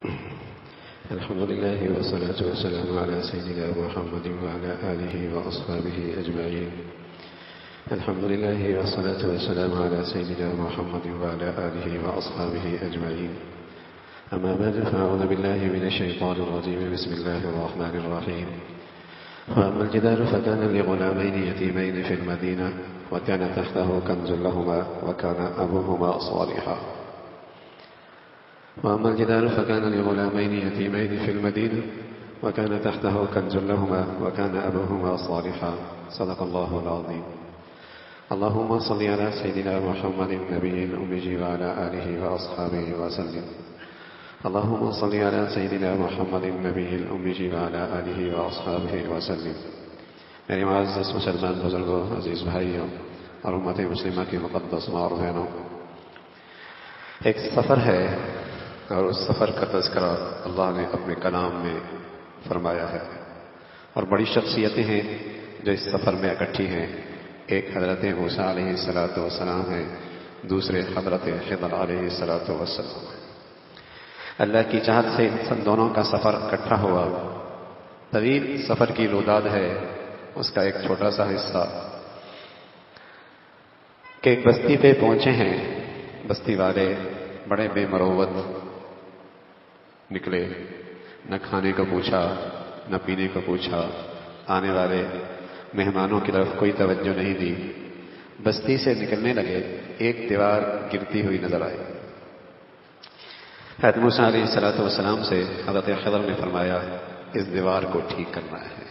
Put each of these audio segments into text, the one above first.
الحمد لله والصلاة والسلام على سيدنا محمد وعلى آله وأصحابه أجمعين. الحمد لله والصلاة والسلام على سيدنا محمد وعلى آله وأصحابه أجمعين. أما بعد، فأعوذ بالله من الشيطان الرجيم. بسم الله الرحمن الرحيم. وأما الجدار فكان لغلامين يتيمين في المدينة وكان تحته كنز لهما وكان أبوهما صالحا. وأما الجدار فكان لغلامين يتيمين في المدينة وكان تحته كنز لهما وكان أبوهما صالحا. صدق الله العظيم. اللهم صل على سيدنا محمد النبي الأمي وعلى آله وأصحابه وسلم. اللهم صل على سيدنا محمد النبي الأمي وعلى آله وأصحابه وسلم. میری معزز مسلمان بزرگوں، عزیز بھائیوں اور امت مسلمہ کی مقدس ماں اور بہنوں، ایک سفر ہے اور اس سفر کا تذکرہ اللہ نے اپنے کلام میں فرمایا ہے، اور بڑی شخصیتیں ہیں جو اس سفر میں اکٹھی ہیں. ایک حضرت موسیٰ علیہ السلام ہے، دوسرے حضرت خضر علیہ السلام. اللہ کی چاہت سے ان دونوں کا سفر اکٹھا ہوا. طویل سفر کی روداد ہے، اس کا ایک چھوٹا سا حصہ کہ ایک بستی پہ پہنچے ہیں. بستی والے بڑے بے مروت نکلے، نہ کھانے کو پوچھا نہ پینے کو پوچھا، آنے والے مہمانوں کی طرف کوئی توجہ نہیں دی. بستی سے نکلنے لگے، ایک دیوار گرتی ہوئی نظر آئی. حضرت موسیٰ علیہ السلام سے حضرت خضر نے فرمایا اس دیوار کو ٹھیک کرنا ہے.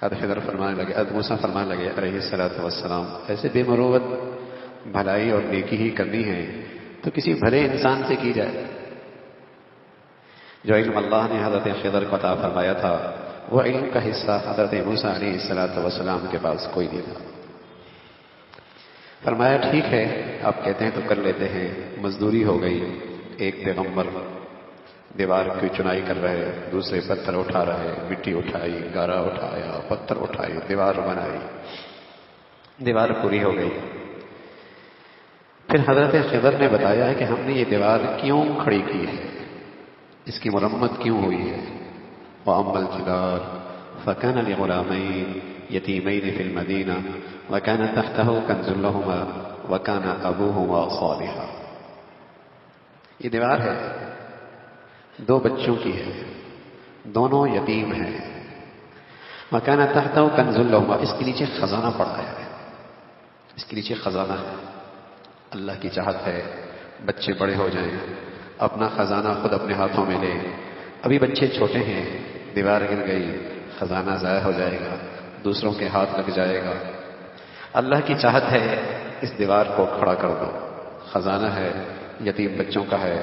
حضرت خضر فرمانے لگے، حضرت موسیٰ فرمانے لگے علیہ السلام، ایسے بے مروت بھلائی اور نیکی ہی کرنی ہے تو کسی بھلے انسان سے کی جائے. جو علم اللہ نے حضرت خضر کو عطا فرمایا تھا، وہ علم کا حصہ حضرت موسیٰ علیہ السلام کے پاس کوئی نہیں تھا. فرمایا ٹھیک ہے، آپ کہتے ہیں تو کر لیتے ہیں. مزدوری ہو گئی. ایک پیغمبر دیوار کی چنائی کر رہے، دوسرے پتھر اٹھا رہے، مٹی اٹھائی، گارا اٹھایا، پتھر اٹھائی، دیوار بنائی. دیوار پوری ہو گئی. پھر حضرت خضر نے بتایا ہے کہ ہم نے یہ دیوار کیوں کھڑی کی ہے، اس کی مرمت کیوں ہوئی ہے. وَأَمَّا الْجِدَارُ فَكَانَ لِغُلَامَيْنِ يَتِيمَيْنِ فِي الْمَدِينَةِ وَكَانَ تَحْتَهُ كَنْزٌ لَهُمَا وَكَانَ أَبُوهُمَا صَالِحًا. یہ دیوار ہے، دو بچوں کی ہے، دونوں یتیم ہیں. وَكَانَ تَحْتَهُ كَنْزٌ لَهُمَا، اس کے نیچے خزانہ پڑا ہے، اس کے نیچے خزانہ ہے. اللہ کی چاہت ہے بچے بڑے ہو جائیں، اپنا خزانہ خود اپنے ہاتھوں میں لیں. ابھی بچے چھوٹے ہیں، دیوار گر گئی، خزانہ ضائع ہو جائے گا، دوسروں کے ہاتھ لگ جائے گا. اللہ کی چاہت ہے اس دیوار کو کھڑا کر دو. خزانہ ہے، یتیم بچوں کا ہے.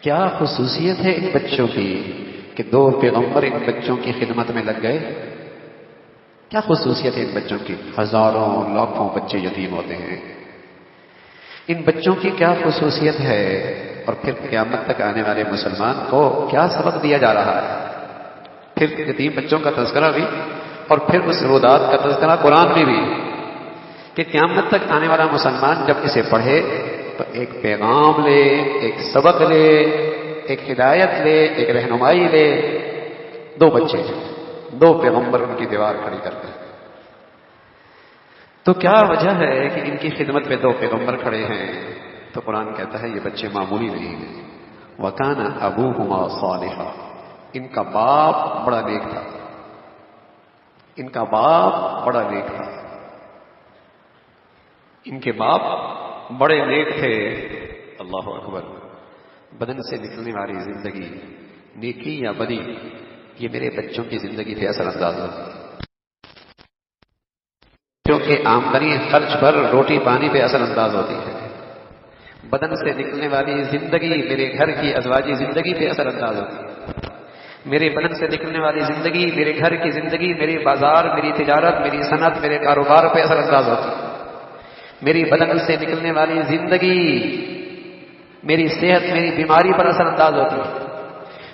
کیا خصوصیت ہے ان بچوں کی کہ دو پیغمبر ان بچوں کی خدمت میں لگ گئے؟ کیا خصوصیت ہے ان بچوں کی؟ ہزاروں لاکھوں بچے یتیم ہوتے ہیں. ان بچوں کی کیا خصوصیت ہے؟ اور پھر قیامت تک آنے والے مسلمان کو کیا سبق دیا جا رہا ہے؟ پھر یتیم بچوں کا تذکرہ بھی، اور پھر اس روداد کا تذکرہ قرآن میں بھی کہ قیامت تک آنے والا مسلمان جب اسے پڑھے تو ایک پیغام لے، ایک سبق لے، ایک ہدایت لے، ایک رہنمائی لے. دو بچے، دو پیغمبر ان کی دیوار کھڑی کرتے ہیں. تو کیا وجہ ہے کہ ان کی خدمت میں دو پیغمبر کھڑے ہیں؟ تو قرآن کہتا ہے یہ بچے معمولی نہیں ہیں. وَكَانَ أَبُوهُمَا صَالِحًا، ان کا باپ بڑا نیک تھا. ان کا باپ بڑا نیک تھا. ان کے باپ بڑے نیک تھے. اللہ اکبر. بدن سے نکلنے والی زندگی، نیکی یا بدی، یہ میرے بچوں کی زندگی پہ اثر انداز ہوتی ہے. کیونکہ آمدنی خرچ پر روٹی پانی پہ اثر انداز ہوتی ہے. بدن سے نکلنے والی زندگی میرے گھر کی ازواجی زندگی پہ اثر انداز ہوتی ہے. میرے بدن سے نکلنے والی زندگی میرے گھر کی زندگی، میری بازار، میری تجارت، میری صنعت، میرے کاروبار پہ اثر انداز ہوتی ہے. میری بدن سے نکلنے والی زندگی میری صحت، میری بیماری پر اثر انداز ہوتی ہے.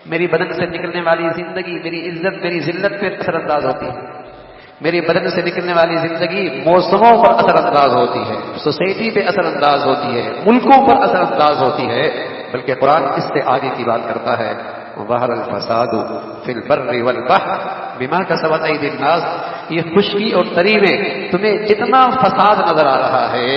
میری بدن سے نکلنے والی زندگی میری عزت، میری ذلت پہ اثر انداز ہوتی ہے. میری بدن سے نکلنے والی زندگی موسموں پر اثر انداز ہوتی ہے، سوسائٹی پہ اثر انداز ہوتی ہے، ملکوں پر اثر انداز ہوتی ہے. بلکہ قرآن اس سے آگے کی بات کرتا ہے، ظہر الفساد فی البر والبحر بما کسبت ایدی الناس، یہ خشکی اور تری میں تمہیں جتنا فساد نظر آ رہا ہے،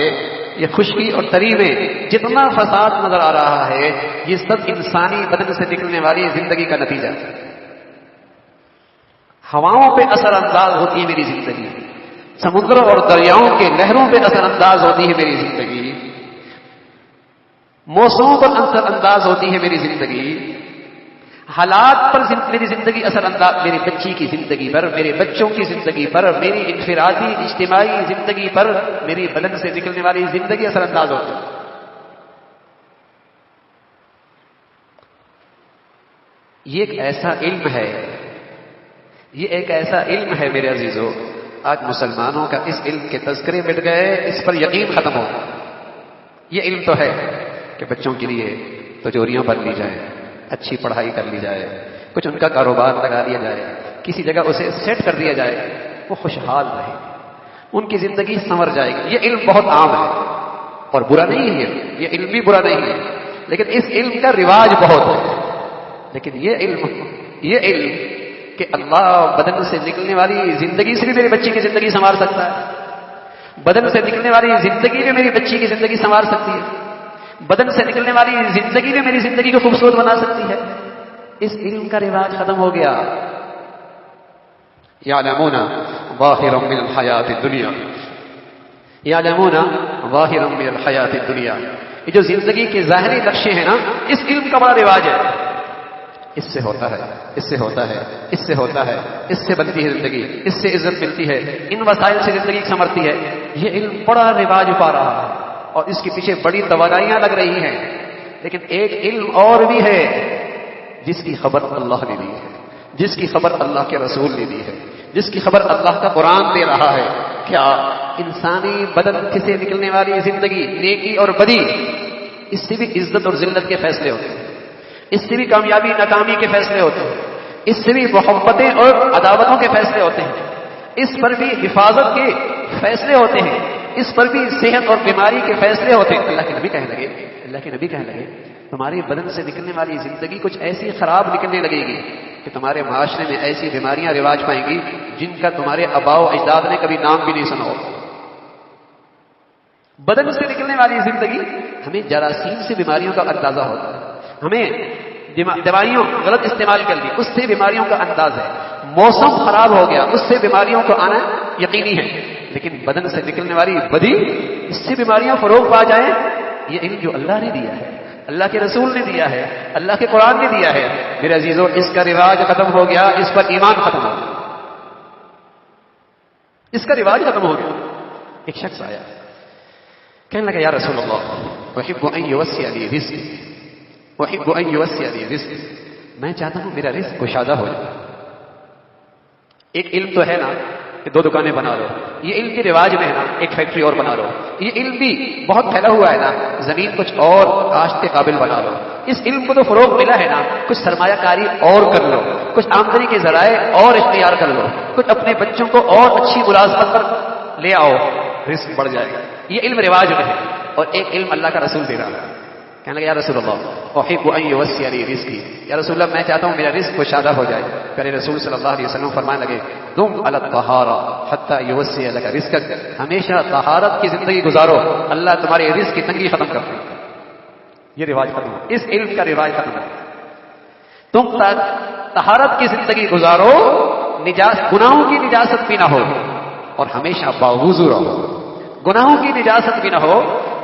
یہ خشکی اور تری میں جتنا فساد نظر آ رہا ہے، یہ سب انسانی بدن سے نکلنے والی زندگی کا نتیجہ ہے۔ ہواؤں پہ اثر انداز ہوتی ہے میری زندگی، سمندروں اور دریاؤں کے لہروں پہ اثر انداز ہوتی ہے میری زندگی، موسموں پر اثر انداز ہوتی ہے میری زندگی، حالات پر میری زندگی اثر انداز، میری بچی کی زندگی پر، میرے بچوں کی زندگی پر، میری انفرادی اجتماعی زندگی پر، میری بدن سے نکلنے والی زندگی اثر انداز ہوتی ہے۔ یہ ایک ایسا علم ہے، یہ ایک ایسا علم ہے میرے عزیزو، آج مسلمانوں کا اس علم کے تذکرے مٹ گئے، اس پر یقین ختم ہو۔ یہ علم تو ہے کہ بچوں کے لیے تجوریاں بن لی جائیں، اچھی پڑھائی کر لی جائے، کچھ ان کا کاروبار لگا دیا جائے، کسی جگہ اسے سیٹ کر دیا جائے، وہ خوشحال رہے، ان کی زندگی سنور جائے گی۔ یہ علم بہت عام ہے اور برا نہیں ہے، یہ علم بھی برا نہیں ہے، لیکن اس علم کا رواج بہت ہے۔ لیکن یہ علم کہ اللہ بدن سے نکلنے والی زندگی سے بھی میری بچی کی زندگی سنوار سکتا ہے، بدن سے نکلنے والی زندگی بھی میری بچی کی زندگی سنوار سکتی ہے، بدن سے نکلنے والی زندگی بھی میری زندگی کو خوبصورت بنا سکتی ہے، اس علم کا رواج ختم ہو گیا۔ یعلمون ظاہرا من الحیات الدنیا، یعلمون ظاہرا من الحیات الدنیا، یہ جو زندگی کے ظاہری نقشے ہیں نا، اس علم کا بڑا رواج ہے۔ اس سے ہوتا ہے، اس سے ہوتا ہے، اس سے ہوتا ہے، اس سے بنتی ہے زندگی، اس سے عزت ملتی ہے، ان وسائل سے زندگی سنورتی ہے۔ یہ علم بڑا رواج پا رہا ہے اور اس کے پیچھے بڑی توانائیاں لگ رہی ہیں، لیکن ایک علم اور بھی ہے جس کی خبر اللہ نے دی ہے، جس کی خبر اللہ کے رسول نے دی ہے، جس کی خبر اللہ کا قرآن دے رہا ہے۔ کیا انسانی بدن سے نکلنے والی زندگی، نیکی اور بدی، اس سے بھی عزت اور ذلت کے فیصلے ہوتے ہیں، اس سے بھی کامیابی ناکامی کے فیصلے ہوتے ہیں، اس سے بھی محبتیں اور عداوتوں کے فیصلے ہوتے ہیں، اس پر بھی حفاظت کے فیصلے ہوتے ہیں، اس پر بھی صحت اور بیماری کے فیصلے ہوتے ہیں۔ اللہ کے نبی کہنے لگے تمہاری بدن سے نکلنے والی زندگی کچھ ایسی خراب نکلنے لگے گی کہ تمہارے معاشرے میں ایسی بیماریاں رواج پائیں گی جن کا تمہارے آباء و اجداد نے کبھی نام بھی نہیں سنا ہو۔ بدن سے نکلنے والی زندگی، ہمیں جراثیم سے بیماریوں کا اندازہ ہوتا ہے، ہمیں دوائیوں غلط استعمال کر لی، اس سے بیماریوں کا انداز ہے، موسم خراب ہو گیا، اس سے بیماریوں کو آنا یقینی ہے، لیکن بدن سے نکلنے والی بدی، اس سے بیماریاں فروغ پا جائیں، یہ علم جو اللہ نے دیا ہے، اللہ کے رسول نے دیا ہے، اللہ کے قرآن نے دیا ہے، میرے عزیزو اس کا رواج ختم ہو گیا، اس پر ایمان ختم ہو گیا، اس کا رواج ختم ہو گیا۔ ایک شخص آیا کہنے لگا یا رسول اللہ احب ان یوسع لی رزقی، احب ان یوسع لی رزقی، میں چاہتا ہوں میرا رزق کشادہ ہو جائے۔ ایک علم تو ہے نا کہ 2 دکانیں بنا لو، یہ علم کے رواج میں ہے نا ایک فیکٹری اور بنا لو، یہ علم بھی بہت پھیلا ہوا ہے نا زمین کچھ اور کاشت کے قابل بنا لو، اس علم کو تو فروغ ملا ہے نا کچھ سرمایہ کاری اور کر لو، کچھ آمدنی کے ذرائع اور اختیار کر لو، کچھ اپنے بچوں کو اور اچھی ملازمت پر لے آؤ، رزق بڑھ جائے گا۔ یہ علم رواج میں ہے اور ایک علم اللہ کا رسول دے رہا ہے۔ کہنے لگا یا رسول اللہ احب ان یوسع لی رزقی، یا رسول اللہ میں چاہتا ہوں میرا رزق کشادہ ہو جائے۔ پیارے رسول صلی اللہ علیہ وسلم فرمانے لگے دم علی الطہارہ حتی یوسع لک رزقک، ہمیشہ طہارت کی زندگی گزارو، اللہ تمہارے رزق کی تنگی ختم کر دے گا۔ یہ رواج ختم ہو، اس علم کا رواج ختم ہو، تم طہارت کی زندگی گزارو، گناہوں کی نجاست بھی نہ ہو اور ہمیشہ باوضو رہو، گناہوں کی نجاست بھی نہ ہو،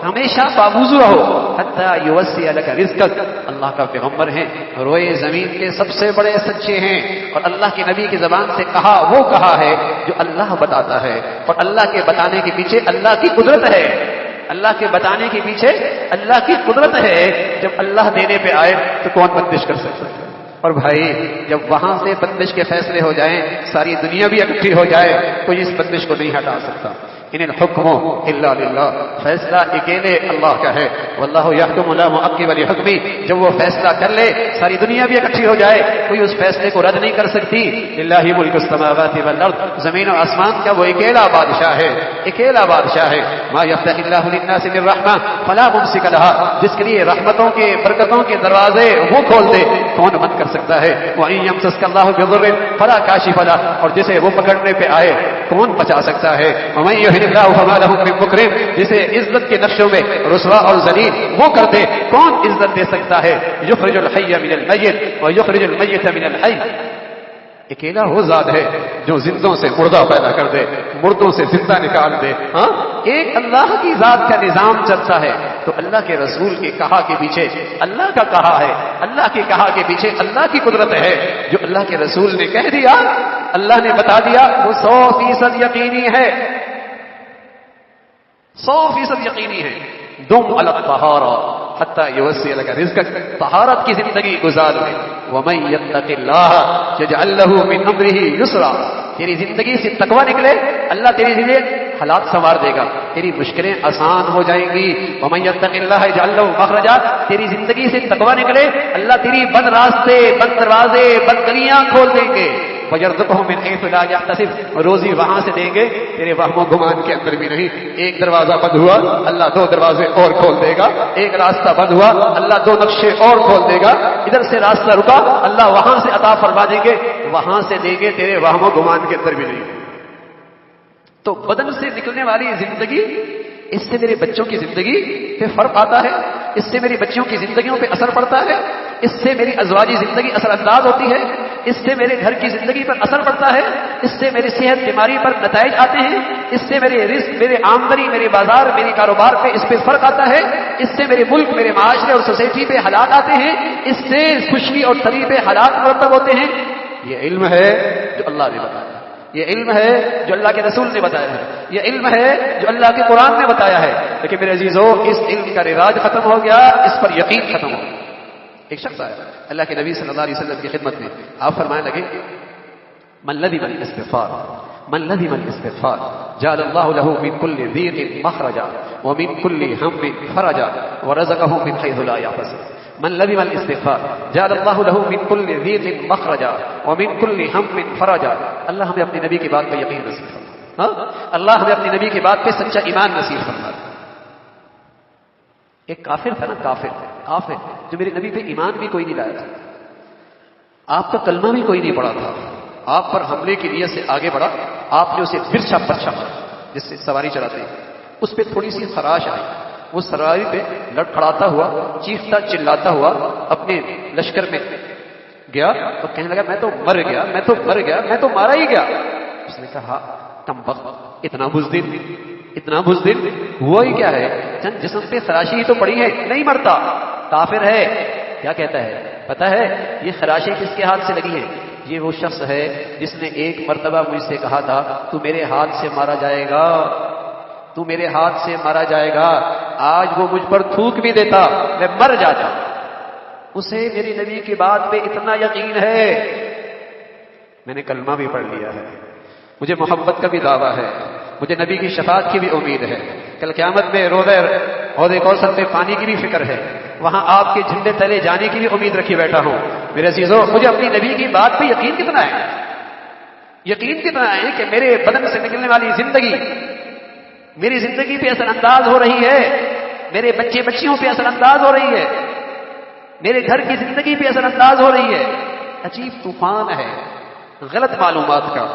ہمیشہ باوضو رہو، حتی یوسع لک رزقک، اللہ کا پیغمبر ہیں، روئے زمین کے سب سے بڑے سچے ہیں، اور اللہ کے نبی کی زبان سے کہا وہ کہا ہے جو اللہ بتاتا ہے، اور اللہ کے بتانے کے پیچھے اللہ کی قدرت ہے، اللہ کے بتانے کے پیچھے اللہ کی قدرت ہے، جب اللہ دینے پہ آئے تو کون بندش کر سکتا ہے؟ اور بھائی جب وہاں سے بندش کے فیصلے ہو جائیں، ساری دنیا بھی اکٹھی ہو جائے، کوئی اس بندش کو نہیں ہٹا سکتا۔ ان الحکم الا للہ، فیصلہ اکیلے اللہ کا ہے، واللہ یحکم لا معقب لحکمہ، جب وہ فیصلہ کر لے ساری دنیا بھی اکٹھی ہو جائے کوئی اس فیصلے کو رد نہیں کر سکتی۔ للہ ملک السماوات والارض، زمین و آسمان کا وہ اکیلا بادشاہ ہے، اکیلا بادشاہ ہے۔ ما یفتح اللہ للناس من رحمہ فلا ممسک لہا، جس کے لیے رحمتوں کے برکتوں کے دروازے وہ کھول دے کون بند کر سکتا ہے؟ وَإِن يَمْسَسْكَ اللَّهُ بِضُرٍّ فَلَا كَاشِفَ لَهُ، اور جسے وہ پکڑنے پہ آئے کون بچا سکتا ہے؟ وَمَن يُهِنِ اللَّهُ فَمَا لَهُ مِن مُكْرِمٍ، جسے عزت کے نقشوں میں رسوا اور ذلیل وہ کر دے کون عزت دے سکتا ہے؟ يُخْرِجُ الْحَيَّ مِنَ الْمَيِّتِ وَيُخْرِجُ الْمَيِّتَ مِنَ الْحَيِّ، اکیلا وہ ذات ہے جو زندوں سے مردہ پیدا کر دے، مردوں سے زندہ نکال دے۔ ہاں، ایک اللہ کی ذات کا نظام چلتا ہے تو اللہ کے رسول کے کہا کے پیچھے اللہ کا کہا ہے، اللہ کے کہا کے پیچھے اللہ کی قدرت ہے۔ جو اللہ کے رسول نے کہہ دیا، اللہ نے بتا دیا، وہ 100% یقینی ہے، 100% یقینی ہے۔ دم علی الطہارہ حتی یوسع لک رزقک، طہارت کی زندگی گزار لے۔ ومن یتق اللہ یجعل لہ من امرہ یسرا، تیری زندگی سے تقوی نکلے اللہ تیری لیے حالات سنوار دے گا، تیری مشکلیں آسان ہو جائیں گی۔ ومن یتق اللہ یجعل لہ مخرجا، تیری زندگی سے تقوی نکلے اللہ تیری بند راستے، بند دروازے، بند گلیاں کھول دیں گے۔ وَيَرْزُقْهُ مِنْ حَيْثُ لَا يَحْتَسِبُ، روزی وہاں سے دیں گے تیرے وہم و گمان کے اندر بھی نہیں۔ ایک دروازہ بند ہوا اللہ 2 دروازے اور کھول دے گا، ایک راستہ بند ہوا اللہ 2 نقشے اور کھول دے گا، ادھر سے راستہ رکا اللہ وہاں سے عطا فرما دیں گے، وہاں سے دیں گے تیرے وہم و گمان کے اندر بھی نہیں۔ تو بدن سے نکلنے والی زندگی، اس سے میرے بچوں کی زندگی پہ فرق آتا ہے، اس سے میری بچیوں کی زندگیوں پہ اثر پڑتا ہے، اس سے میری ازواجی زندگی اثر انداز ہوتی ہے، اس سے میرے گھر کی زندگی پر اثر پڑتا ہے، اس سے میری صحت بیماری پر نتائج آتے ہیں، اس سے میرے رزق، میرے آمدنی، میرے بازار، میرے کاروبار پہ اس پہ فرق آتا ہے، اس سے میرے ملک، میرے معاشرے اور سوسائٹی پہ حالات آتے ہیں، اس سے خوشی اور تری پہ حالات مرتب ہوتے ہیں۔ یہ علم ہے جو اللہ نے بتایا، یہ علم ہے جو اللہ کے رسول نے بتایا ہے، یہ علم ہے جو اللہ کے قرآن نے بتایا ہے۔ لیکن میرے عزیزو، اس علم کا رواج ختم ہو گیا، اس پر یقین ختم ہو گیا۔ ایک شخص آیا اللہ کے نبی صلی اللہ علیہ وسلم کی خدمت میں، آپ فرمانے لگے من لزم الاستغفار، من لزم الاستغفار جعل اللہ له من كل ضيق مخرجا ومن كل هم فرجا ورزقه من حيث لا يحتسب۔ من لزم الاستغفار جعل اللہ له من كل ضيق مخرجا ومن كل هم فرجا۔ اللہ ہمیں اپنے نبی کی بات پہ یقین نصیب فرما، ہاں اللہ ہمیں اپنے نبی کی بات پہ سچا ایمان نصیب فرما۔ ایک کافر تھا نا، کافر جو میرے نبی پہ ایمان بھی کوئی نہیں لایا تھا، آپ کا کلمہ بھی کوئی نہیں پڑا تھا، آپ پر حملے کی نیت سے آگے بڑھا، آپ نے اسے برچھا پرچھا جس سے سواری چلاتے ہیں اس پہ تھوڑی سی خراش آئی، وہ سواری پہ لڑکھڑاتا ہوا، چیختا چلاتا ہوا اپنے لشکر میں گیا اور کہنے لگا میں تو مر گیا، میں تو مر گیا، میں تو مارا ہی گیا۔ اس نے کہا تم بخت، اتنا بزدل، اتنا بزدل ہوا ہی کیا ہے، چند جسم پہ خراشی ہی تو پڑی ہے، نہیں مرتا، کافر ہے۔ کیا کہتا ہے پتا ہے یہ خراشی کس کے ہاتھ سے لگی ہے؟ یہ وہ شخص ہے جس نے ایک مرتبہ مجھ سے کہا تھا تو میرے ہاتھ سے مارا جائے گا، تو میرے ہاتھ سے مارا جائے گا، آج وہ مجھ پر تھوک بھی دیتا میں مر جاتا۔ اسے میری نبی کی بات پہ اتنا یقین ہے، میں نے کلمہ بھی پڑھ لیا ہے، مجھے محبت کا بھی دعویٰ ہے، مجھے نبی کی شفاعت کی بھی امید ہے، کل قیامت میں حوض کوثر پہ پانی کی بھی فکر ہے، وہاں آپ کے جھنڈے تلے جانے کی بھی امید رکھی بیٹھا ہوں۔ میرے عزیزو، مجھے اپنی نبی کی بات پہ یقین کتنا ہے، یقین کتنا ہے کہ میرے بدن سے نکلنے والی زندگی میری زندگی پہ اثر انداز ہو رہی ہے، میرے بچے بچیوں پہ اثر انداز ہو رہی ہے، میرے گھر کی زندگی پہ اثر انداز ہو رہی ہے۔ عجیب طوفان ہے غلط معلومات کا،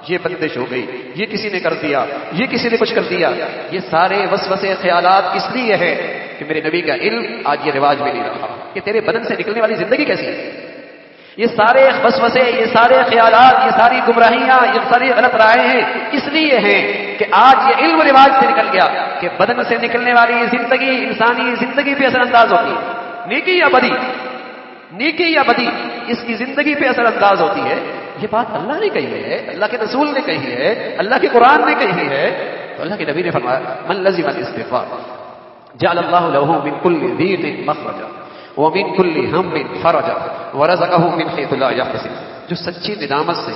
یہ بندش ہو گئی، یہ کسی نے کر دیا، یہ کسی نے کچھ کر دیا، یہ سارے وسوسے خیالات اس لیے ہے کہ میرے نبی کا علم آج یہ رواج میں نہیں رہا کہ تیرے بدن سے نکلنے والی زندگی کیسی ہے۔ یہ سارے وسوسے، یہ سارے خیالات، یہ ساری گمراہیاں، یہ ساری غلط رائے ہیں اس لیے ہیں کہ آج یہ علم رواج سے نکل گیا کہ بدن سے نکلنے والی زندگی انسانی زندگی پہ اثر انداز ہوتی ہے، نیکی یا بدی، نیکی یا بدی اس کی زندگی پہ اثر انداز ہوتی ہے۔ یہ بات اللہ نے کہی ہے، اللہ کے رسول نے کہی ہے، اللہ کے قرآن نے کہی ہے، تو اللہ کے نبی نے فرمایا من لزم الاستغفار جعل اللہ له من كل ضيق مخرجا ومن كل هم فرجا ورزقه من حيث لا يحتسب۔ جو سچی ندامت سے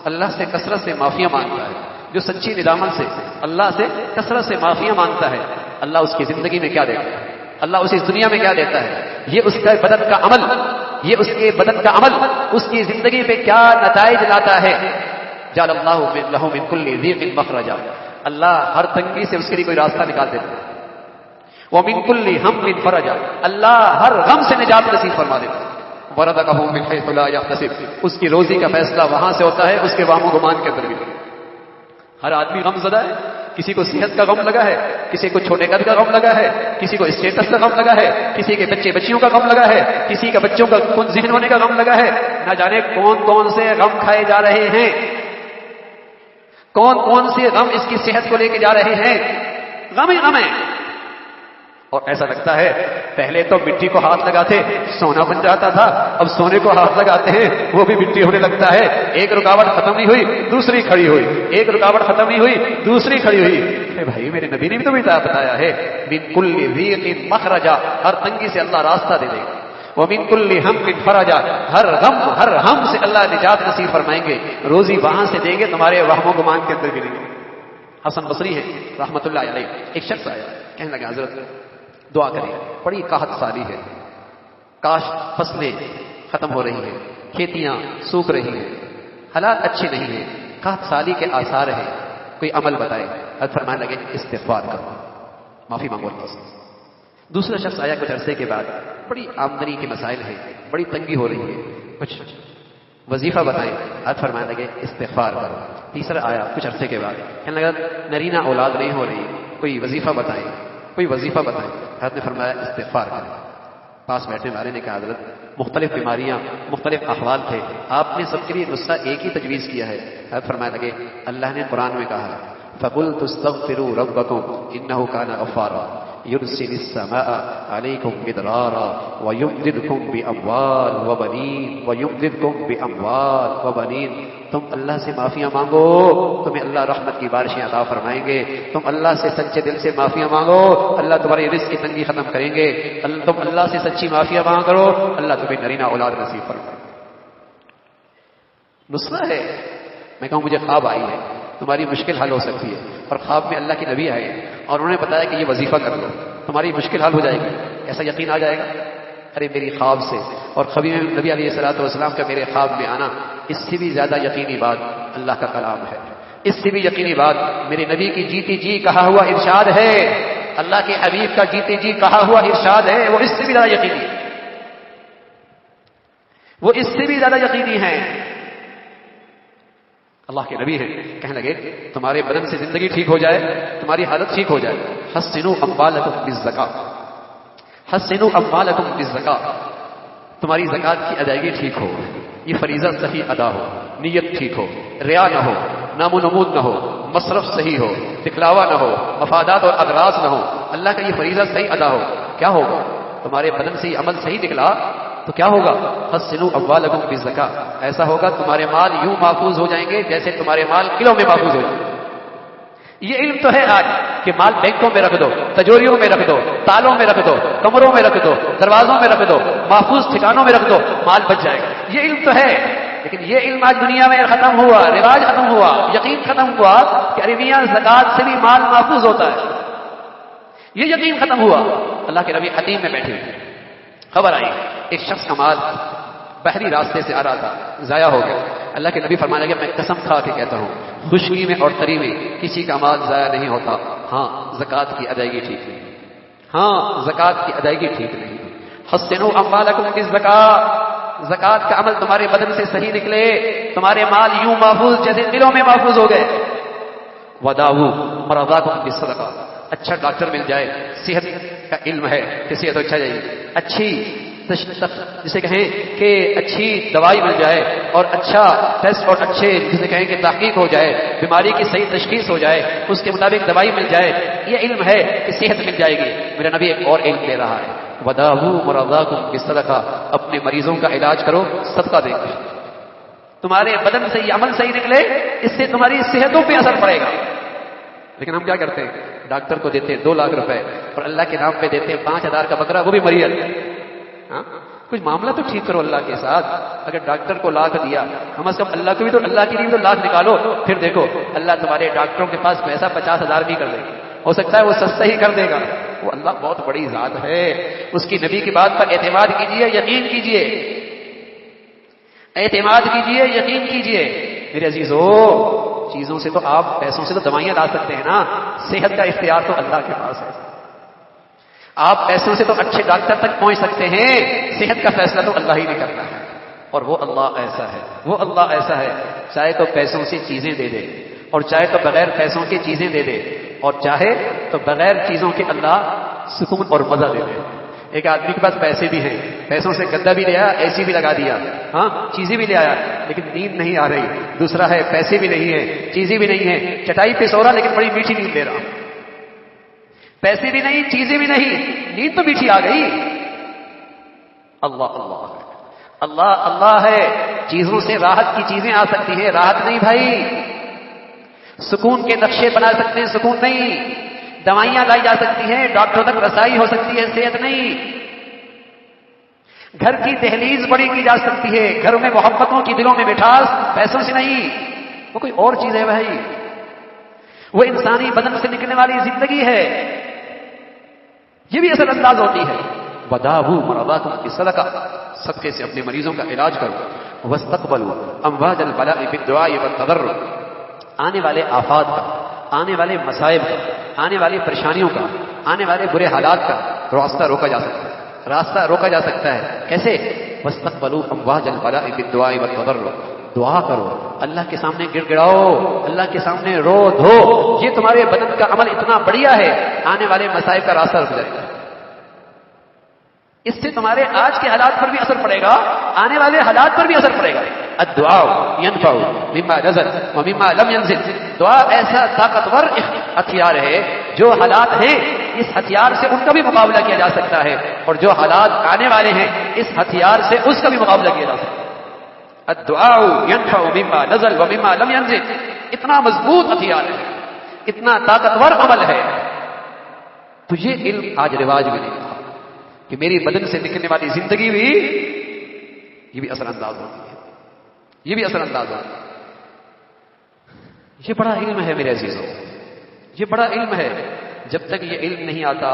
اللہ سے کثرت سے معافیاں مانگتا ہے، جو سچی ندامت سے اللہ سے کثرت سے معافیاں مانگتا ہے، اللہ اس کی زندگی میں کیا دیتا ہے، اللہ اسے اس دنیا میں کیا دیتا ہے، یہ اس کے بدن کا عمل، یہ اس کے بدن کا عمل اس کی زندگی پہ کیا نتائج لاتا ہے. جعل اللہ لہ من کل ضیق مخرجا، اللہ ہر تنگی سے اس کے لیے کوئی راستہ نکال دیتا ہے. ومن کل ہم فرجا، اللہ ہر غم سے نجات نصیب فرما دیتا ہے. ورزقہ من حیث لا یحتسب، اس کی روزی کا فیصلہ وہاں سے ہوتا ہے، اس کے وہم و گمان کے اندر بھی. ہر آدمی غم زدہ ہے، کسی کو صحت کا غم لگا ہے، کسی کو چھوٹے قد کا غم لگا ہے، کسی کو اسٹیٹس کا غم لگا ہے، کسی کے بچے بچیوں کا غم لگا ہے، کسی کا بچوں کا کن ذہن ہونے کا غم لگا ہے. نہ جانے کون کون سے غم کھائے جا رہے ہیں، کون کون سے غم اس کی صحت کو لے کے جا رہے ہیں. غم ہی غم ہے. اور ایسا لگتا ہے پہلے تو مٹی کو ہاتھ لگاتے سونا بن جاتا تھا، اب سونے کو ہاتھ لگاتے ہیں وہ بھی مٹی ہونے لگتا ہے. ایک رکاوٹ ختم نہیں ہوئی دوسری کھڑی ہوئی، ایک رکاوٹ ختم نہیں ہوئی دوسری کھڑی ہوئی. بھائی میرے نبی نے بھی تو بتایا ہے من کل ضیق مخرجا، ہر تنگی سے اللہ راستہ دے دے گا. ومن کل ہم فرجا، ہر غم ہر ہم سے اللہ نجات نصیب فرمائیں گے، روزی وہاں سے دیں گے تمہارے وہم و گمان کے اندر بھی نہیں. حسن بصری ہے رحمت اللہ علیہ، ایک شخص آیا کہنے لگا حضرت دعا کریں، بڑی قحط سالی ہے، کاش فصلیں ختم ہو رہی ہیں، کھیتیاں سوکھ رہی ہیں، حالات اچھے نہیں ہیں، قحط سالی کے آثار ہیں، کوئی عمل بتائے. حضرت فرمانے لگے استغفار کرو، معافی مانگو اللہ سے. دوسرا شخص آیا کچھ عرصے کے بعد، بڑی آمدنی کے مسائل ہیں، بڑی تنگی ہو رہی ہے، کچھ وظیفہ بتائیں. حضرت فرمانے لگے استغفار کرو. تیسرا آیا کچھ عرصے کے بعد، کہنے لگا نرینہ اولاد نہیں ہو رہی، کوئی وظیفہ بتائیں، کوئی وظیفہ بتائیں. حضرت نے فرمایا استغفار کریں. پاس بیٹھنے والے نے کہا حضرت مختلف بیماریاں مختلف احوال تھے، آپ نے سب کے لیے نسخہ ایک ہی تجویز کیا ہے. حضرت فرمانے لگے اللہ نے قرآن میں کہا فَقُلْتُ اسْتَغْفِرُوا رَبَّكُمْ إِنَّهُ كَانَ غَفَّارًا يُرْسِلِ السَّمَاءَ عَلَيْكُمْ مِدْرَارًا وَيُمْدِدْكُمْ بِأَمْوَالٍ وَبَنِينَ. تم اللہ سے معافیاں مانگو تمہیں اللہ رحمت کی بارشیں عطا فرمائیں گے. تم اللہ سے سچے دل سے معافیاں مانگو اللہ تمہاری رزق کی تنگی ختم کریں گے. تم اللہ سے سچی معافیاں مانگ کرو اللہ تمہیں نرینہ اولاد نصیب فرمائے. نسخہ ہے. میں کہوں مجھے خواب آئی ہے، تمہاری مشکل حل ہو سکتی ہے، اور خواب میں اللہ کے نبی آئے اور انہوں نے بتایا کہ یہ وظیفہ کر لو تمہاری مشکل حل ہو جائے گی. ایسا یقین آ جائے گا. ارے میری خواب سے اور خبیر نبی علیہ الصلوۃ والسلام کا میرے خواب میں آنا، اس سے بھی زیادہ یقینی بات اللہ کا کلام ہے. اس سے بھی یقینی بات میرے نبی کی جیتی جی کہا ہوا ارشاد ہے، اللہ کے حبیب کا جیتی جی کہا ہوا ارشاد ہے. وہ اس سے بھی زیادہ یقینی ہے، وہ اس سے بھی زیادہ یقینی ہے. اللہ کے نبی ہیں، کہنے لگے تمہارے بدن سے زندگی ٹھیک ہو جائے، تمہاری حالت ٹھیک ہو جائے. حسنوا اموالکم بالزکاۃ، حسنوا اموالکم بالزکاۃ، تمہاری زکات کی ادائیگی ٹھیک ہو، یہ فریضہ صحیح ادا ہو، نیت ٹھیک ہو، ریا نہ ہو، نام و نمود نہ ہو، مصرف صحیح ہو، دکھلاوا نہ ہو، مفادات اور اغراض نہ ہو، اللہ کا یہ فریضہ صحیح ادا ہو. کیا ہوگا؟ تمہارے بدن سے یہ عمل صحیح نکلا تو کیا ہوگا؟ حسنوا اموالکم بالزکاۃ، ایسا ہوگا تمہارے مال یوں محفوظ ہو جائیں گے جیسے تمہارے مال کلوں میں محفوظ ہو جائیں گے. یہ علم تو ہے آج کہ مال بینکوں میں رکھ دو، تجوریوں میں رکھ دو، تالوں میں رکھ دو، کمروں میں رکھ دو، دروازوں میں رکھ دو، محفوظ ٹھکانوں میں رکھ دو، مال بچ جائے گا. یہ علم تو ہے، لیکن یہ علم آج دنیا میں ختم ہوا، رواج ختم ہوا، یقین ختم ہوا کہ ارے میاں زکات سے بھی مال محفوظ ہوتا ہے. یہ یقین ختم ہوا. اللہ کے نبی حتیم میں بیٹھے ہوئے، خبر آئی ایک شخص کا مال بحری راستے سے آ رہا تھا، ضائع ہو گیا. اللہ کے نبی فرمانے لگے میں قسم کھا کے کہتا ہوں خشکی میں اور تری میں کسی کا مال ضائع نہیں ہوتا. ہاں زکات کی ادائیگی ٹھیک نہیں، ہاں زکات کی ادائیگی ٹھیک نہیں. حسنوا اموالکم بالزکاۃ، زکات کا عمل تمہارے بدن سے صحیح نکلے، تمہارے مال یوں محفوظ جیسے دلوں میں محفوظ ہو گئے. وداؤ مرضاکم بالصدقہ، اچھا ڈاکٹر مل جائے، صحت کا علم ہے کہ صحت اچھا جائے، اچھی جسے کہیں کہ اچھی دوائی مل جائے اور اچھا ٹیسٹ اور اچھے جسے کہیں کہ تحقیق ہو جائے، بیماری کی صحیح تشخیص ہو جائے، اس کے مطابق دوائی مل جائے، یہ علم ہے کہ صحت مل جائے گی. میرا نبی ایک اور علم دے رہا ہے وداؤ مرضاکم بالصدقہ، اپنے مریضوں کا علاج کرو صدقہ دے کر. تمہارے بدن سے یہ عمل صحیح نکلے، اس سے تمہاری صحتوں پہ اثر پڑے گا. لیکن ہم کیا کرتے ہیں؟ ڈاکٹر کو دیتے 2 لاکھ روپے اور اللہ کے نام پہ دیتے 5,000 کا بکرا، وہ بھی مریض. کچھ معاملہ تو ٹھیک کرو اللہ کے ساتھ. اگر ڈاکٹر کو لاکھ دیا، کم از کم اللہ کو بھی تو، اللہ کے لیے تو لاکھ نکالو. پھر دیکھو اللہ تمہارے ڈاکٹروں کے پاس پیسہ 50,000 بھی کر دے گا، ہو سکتا ہے وہ سستا ہی کر دے گا. وہ اللہ بہت بڑی ذات ہے. اس کی نبی کی بات پر اعتماد کیجئے، یقین کیجئے، اعتماد کیجئے، یقین کیجئے. میرے عزیزو، چیزوں سے تو آپ، پیسوں سے تو دوائیاں لا سکتے ہیں نا، صحت کا اختیار تو اللہ کے پاس ہے. آپ پیسوں سے تو اچھے ڈاکٹر تک پہنچ سکتے ہیں، صحت کا فیصلہ تو اللہ ہی نے کرنا ہے. اور وہ اللہ ایسا ہے، وہ اللہ ایسا ہے، چاہے تو پیسوں سے چیزیں دے دے، اور چاہے تو بغیر پیسوں کی چیزیں دے دے، اور چاہے تو بغیر چیزوں کے اللہ سکون اور مزہ دے دے. ایک آدمی کے پاس پیسے بھی ہیں، پیسوں سے گدا بھی لے آیا، اے سی بھی لگا دیا، ہاں چیزیں بھی لے آیا، لیکن نیند نہیں آ رہی. دوسرا ہے پیسے بھی نہیں ہے، چیزیں بھی نہیں ہے، چٹائی پہ سو رہا لیکن بڑی میٹھی نیند لے رہا. پیسے بھی نہیں، چیزیں بھی نہیں، نیند تو میٹھی آ گئی. اللہ اللہ اللہ اللہ ہے. چیزوں سے راحت کی چیزیں آ سکتی ہیں، راحت نہیں بھائی. سکون کے نقشے بنا سکتے ہیں، سکون نہیں. دوائیاں لائی جا سکتی ہیں، ڈاکٹروں تک رسائی ہو سکتی ہے، صحت نہیں. گھر کی دہلیز بڑی کی جا سکتی ہے، گھروں میں محبتوں کی، دلوں میں مٹھاس، پیسوں سے نہیں. وہ کوئی اور چیز ہے بھائی. وہ انسانی بدن سے نکلنے والی زندگی ہے، یہ بھی اثر انداز ہوتی ہے. وَدَاوُوا مَرَضَاكُمْ بِالصَّدَقَةِ، صدقے سے اپنے مریضوں کا علاج کرو. وَاسْتَقْبَلُوا أَمْوَاجَ الْبَلَاءِ بِالدُّعَاءِ وَالتَّضَرُّعِ، آنے والے آفات کا، آنے والے مصائب کا، آنے والی پریشانیوں کا، آنے والے برے حالات کا راستہ روکا جا سکتا ہے. راستہ روکا جا سکتا ہے کیسے؟ وَاسْتَقْبَلُوا أَمْوَاجَ الْبَلَاءِ بِالدُّعَاءِ وَالتَّضَرُّعِ، دعا کرو، اللہ کے سامنے گڑ گڑاؤ، اللہ کے سامنے رو دھو. یہ تمہارے بدن کا عمل اتنا بڑھیا ہے، آنے والے مصائب کا راستہ رک جائے گا. اس سے تمہارے آج کے حالات پر بھی اثر پڑے گا، آنے والے حالات پر بھی اثر پڑے گا. الدعاء ينفع مما نزل ومما لم ينزل، دعا ایسا طاقتور ہتھیار ہے، جو حالات ہیں اس ہتھیار سے ان کا بھی مقابلہ کیا جا سکتا ہے، اور جو حالات آنے والے ہیں اس ہتھیار سے اس کا بھی مقابلہ کیا جا سکتا ہے. الدعاء ينفع مما نزل ومما لم ينزل، اتنا مضبوط ہتھیار ہے، اتنا طاقتور عمل ہے. تو یہ علم آج رواج میں نہیں رہا کہ میری بدن سے نکلنے والی زندگی بھی یہ بھی اثر انداز ہوتی ہے، یہ بھی اثر انداز ہوتی ہے. یہ بڑا علم ہے میرے عزیزوں، یہ بڑا علم ہے. جب تک یہ علم نہیں آتا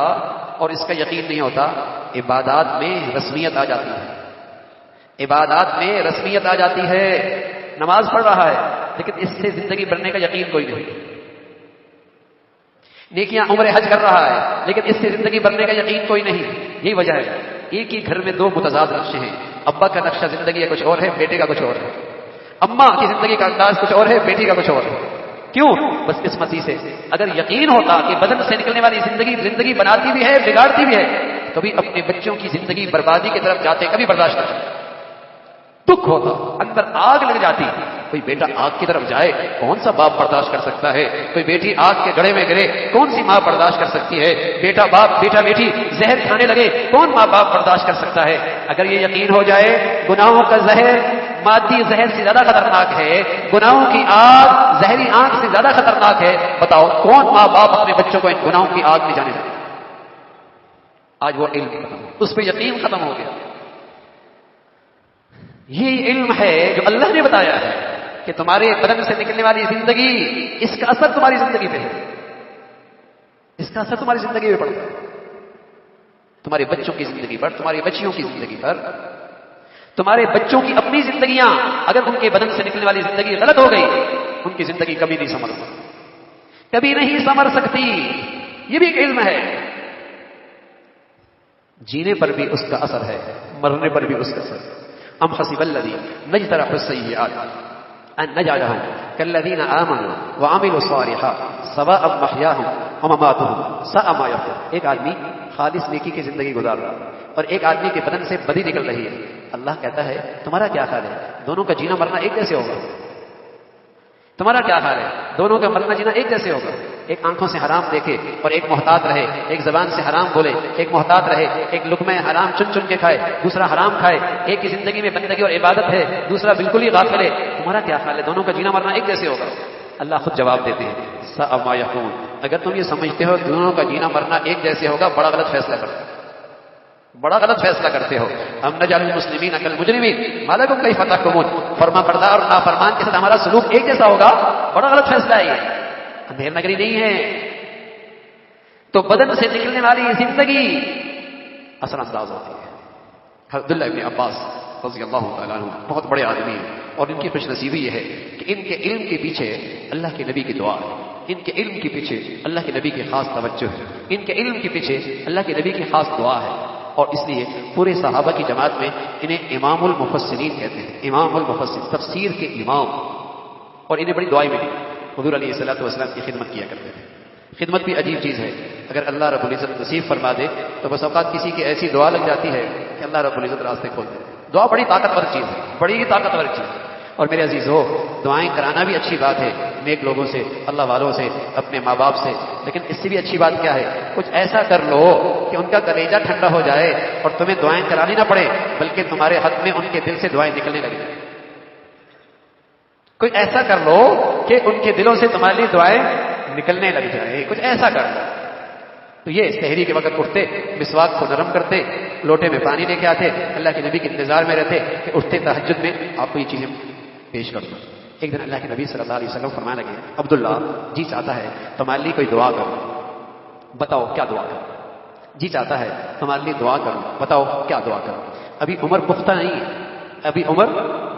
اور اس کا یقین نہیں ہوتا، عبادات میں رسمیت آ جاتی ہے، عبادات میں رسمیت آ جاتی ہے. نماز پڑھ رہا ہے لیکن اس سے زندگی بننے کا یقین کوئی نہیں. نیکیاں عمر حج کر رہا ہے لیکن اس سے زندگی بننے کا یقین کوئی نہیں. یہی وجہ ہے ایک ہی گھر میں دو متضاد نقشے ہیں. ابا کا نقشہ زندگی کا کچھ اور ہے، بیٹے کا کچھ اور ہے. اماں کی زندگی کا انداز کچھ اور ہے، بیٹی کا کچھ اور ہے. کیوں؟ بس قسمتی سے. اگر یقین ہوتا کہ بدن سے نکلنے والی زندگی بناتی بھی ہے، بگاڑتی بھی ہے، کبھی اپنے بچوں کی زندگی بربادی کی طرف جاتے کبھی برداشت نہ کرتے. دکھ ہوتا، اندر آگ لگ جاتی. کوئی بیٹا آگ کی طرف جائے کون سا باپ برداشت کر سکتا ہے؟ کوئی بیٹی آگ کے گڑھے میں گرے کون سی ماں برداشت کر سکتی ہے؟ بیٹا بیٹی زہر کھانے لگے کون ماں باپ برداشت کر سکتا ہے؟ اگر یہ یقین ہو جائے گناہوں کا زہر مادی زہر سے زیادہ خطرناک ہے، گناہوں کی آگ زہری آگ سے زیادہ خطرناک ہے، بتاؤ کون ماں باپ اپنے بچوں کو ان گناہوں کی آگ میں جانے لگے؟ آج وہ علم ختم، اس پہ یقین ختم ہو گیا. یہ علم ہے جو اللہ نے بتایا ہے کہ تمہارے بدن سے نکلنے والی زندگی، اس کا اثر تمہاری زندگی پہ ہے، اس کا اثر تمہاری زندگی پہ پڑتا ہے، تمہارے بچوں کی زندگی پر، تمہاری بچیوں کی زندگی پر. تمہارے بچوں کی اپنی زندگیاں اگر ان کے بدن سے نکلنے والی زندگی غلط ہو گئی، ان کی زندگی کبھی نہیں سنور سکتی، کبھی نہیں سنور سکتی. یہ بھی ایک علم ہے. جینے پر بھی اس کا اثر ہے، مرنے پر بھی اس کا اثر ہے. ام حسب الذین نجترحوا السیئات ان نجعلهم كالذین آمنوا وعملوا الصالحات سواء محیاهم ومماتهم ساء ما یحکمون. ایک آدمی خالص نیکی کی زندگی گزار رہا ہے اور ایک آدمی کے بدن سے بدی نکل رہی ہے. اللہ کہتا ہے تمہارا کیا خیال ہے؟ دونوں کا جینا مرنا ایک جیسے ہوگا؟ تمہارا کیا خیال ہے؟ دونوں کا مرنا جینا ایک جیسے ہوگا؟ ایک آنکھوں سے حرام دیکھے اور ایک محتاط رہے، ایک زبان سے حرام بولے، ایک محتاط رہے، ایک لقمہ حرام چن چن کے کھائے، دوسرا حرام کھائے. ایک کی زندگی میں بندگی اور عبادت ہے، دوسرا بالکل ہی غافل ہے. تمہارا کیا خیال ہے؟ دونوں کا جینا مرنا ایک جیسے ہوگا؟ اللہ خود جواب دیتے ہیں ساء ما یحکمون. اگر تم یہ سمجھتے ہو دونوں کا جینا مرنا ایک جیسے ہوگا، بڑا غلط فیصلہ کرتے. بڑا غلط فیصلہ کرتے ہو. ہم نجعل المسلمین کالمجرمین ما لکم کیف تحکمون. فرما بردار اور نافرمان کے ساتھ ہمارا سلوک ایک جیسا ہوگا؟ بڑا غلط فیصلہ ہے یہ. اندھیر نگری نہیں ہے. تو بدن سے نکلنے والی زندگی اثر انداز ہوتی ہے. عبداللہ ابن عباس رضی اللہ تعالیٰ عنہ بہت بڑے آدمی ہیں، اور ان کی خوش نصیبی یہ ہے کہ ان کے علم کے پیچھے اللہ کے نبی کی دعا ہے. ان کے علم کے پیچھے اللہ کے نبی کی خاص توجہ ہے. ان کے علم کے پیچھے اللہ کے نبی کی خاص دعا ہے. اور اس لیے پورے صحابہ کی جماعت میں انہیں امام المفسرین کہتے ہیں. امام المفسر، تفسیر کے امام. اور انہیں بڑی دعائیں ملی. حضور علیہ الصلوۃ والسلام کی خدمت کیا کرتے تھے. خدمت بھی عجیب چیز ہے. اگر اللہ رب العزت نصیب فرما دے تو بس اوقات کسی کی ایسی دعا لگ جاتی ہے کہ اللہ رب العزت راستے کھول دے. دعا بڑی طاقتور چیز ہے، بڑی ہی طاقتور چیز ہے. اور میرے عزیز ہو، دعائیں کرانا بھی اچھی بات ہے نیک لوگوں سے، اللہ والوں سے، اپنے ماں باپ سے. لیکن اس سے بھی اچھی بات کیا ہے؟ کچھ ایسا کر لو کہ ان کا کلیجہ ٹھنڈا ہو جائے اور تمہیں دعائیں کرانی نہ پڑے، بلکہ تمہارے حق میں ان کے دل سے دعائیں نکلنے لگیں. کوئی ایسا کر لو کہ ان کے دلوں سے تمہارے لیے دعائیں نکلنے لگ جائے. کچھ ایسا کر لو. تو یہ سحری کے وقت اٹھتے، مسواک کو نرم کرتے، لوٹے میں پانی لے کے آتے، اللہ کے نبی کے انتظار میں رہتے کہ اٹھتے تہجد میں آپ کو یہ چیزیں پیش کر دوں. ایک دن اللہ کے نبی صلی اللہ علیہ وسلم فرمانے لگے، عبداللہ جی چاہتا ہے تمہارے لیے کوئی دعا کروں، بتاؤ کیا دعا کروں. جی چاہتا ہے تمہارے لیے دعا کروں، بتاؤ کیا دعا کروں. ابھی عمر پختہ نہیں ہے، ابھی عمر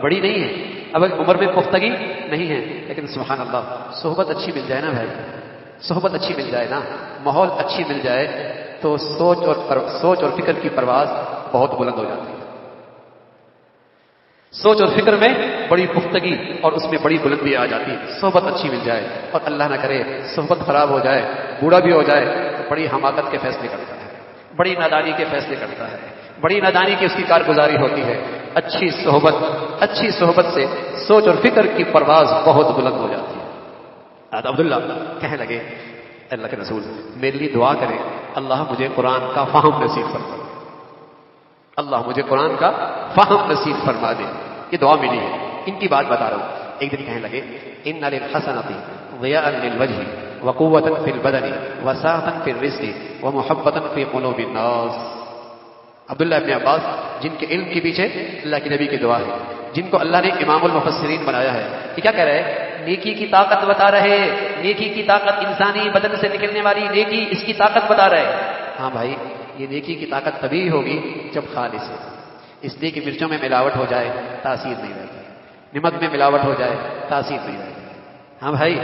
بڑی نہیں ہے، اب عمر میں پختگی نہیں ہے، لیکن سبحان اللہ صحبت اچھی مل جائے نا بھائی، صحبت اچھی مل جائے نا، ماحول اچھی مل جائے تو سوچ اور فکر کی پرواز بہت بلند ہو جاتی ہے. سوچ اور فکر میں بڑی پختگی اور اس میں بڑی بلندی آ جاتی ہے. صحبت اچھی مل جائے، اور اللہ نہ کرے صحبت خراب ہو جائے، بوڑھا بھی ہو جائے تو بڑی حماقت کے فیصلے کرتا ہے، بڑی نادانی کے فیصلے کرتا ہے، بڑی نادانی کی اس کی کارگزاری ہوتی ہے. اچھی صحبت سے سوچ اور فکر کی پرواز بہت بلند ہو جاتی ہے. عبداللہ کہنے لگے اللہ کے رسول میرے لیے دعا کریں، اللہ مجھے قرآن کا فہم نصیب فرما دے، اللہ مجھے قرآن کا فہم نصیب فرما دے. یہ دعا ملی ہے. ان کی بات بتا رہا ہوں. ایک دن کہنے لگے ان للحسنۃ ضیاء للوجہ وقوۃ فی البدن وسعۃ فی الرزق ومحبۃ فی قلوب الناس. عبداللہ ابن عباس جن کے علم کے پیچھے اللہ کے نبی کی دعا ہے، جن کو اللہ نے امام المفسرین بنایا ہے، یہ کیا کہہ رہے ہیں؟ نیکی کی طاقت بتا رہے، نیکی کی طاقت، انسانی بدن سے نکلنے والی نیکی، اس کی طاقت بتا رہے. ہاں بھائی یہ نیکی کی طاقت تبھی ہوگی جب خالص ہے. اس لیے کہ مرچوں میں ملاوٹ ہو جائے تاثیر نہیں رہتی، نمک میں ملاوٹ ہو جائے تاثیر نہیں رہتی. ہاں بھائی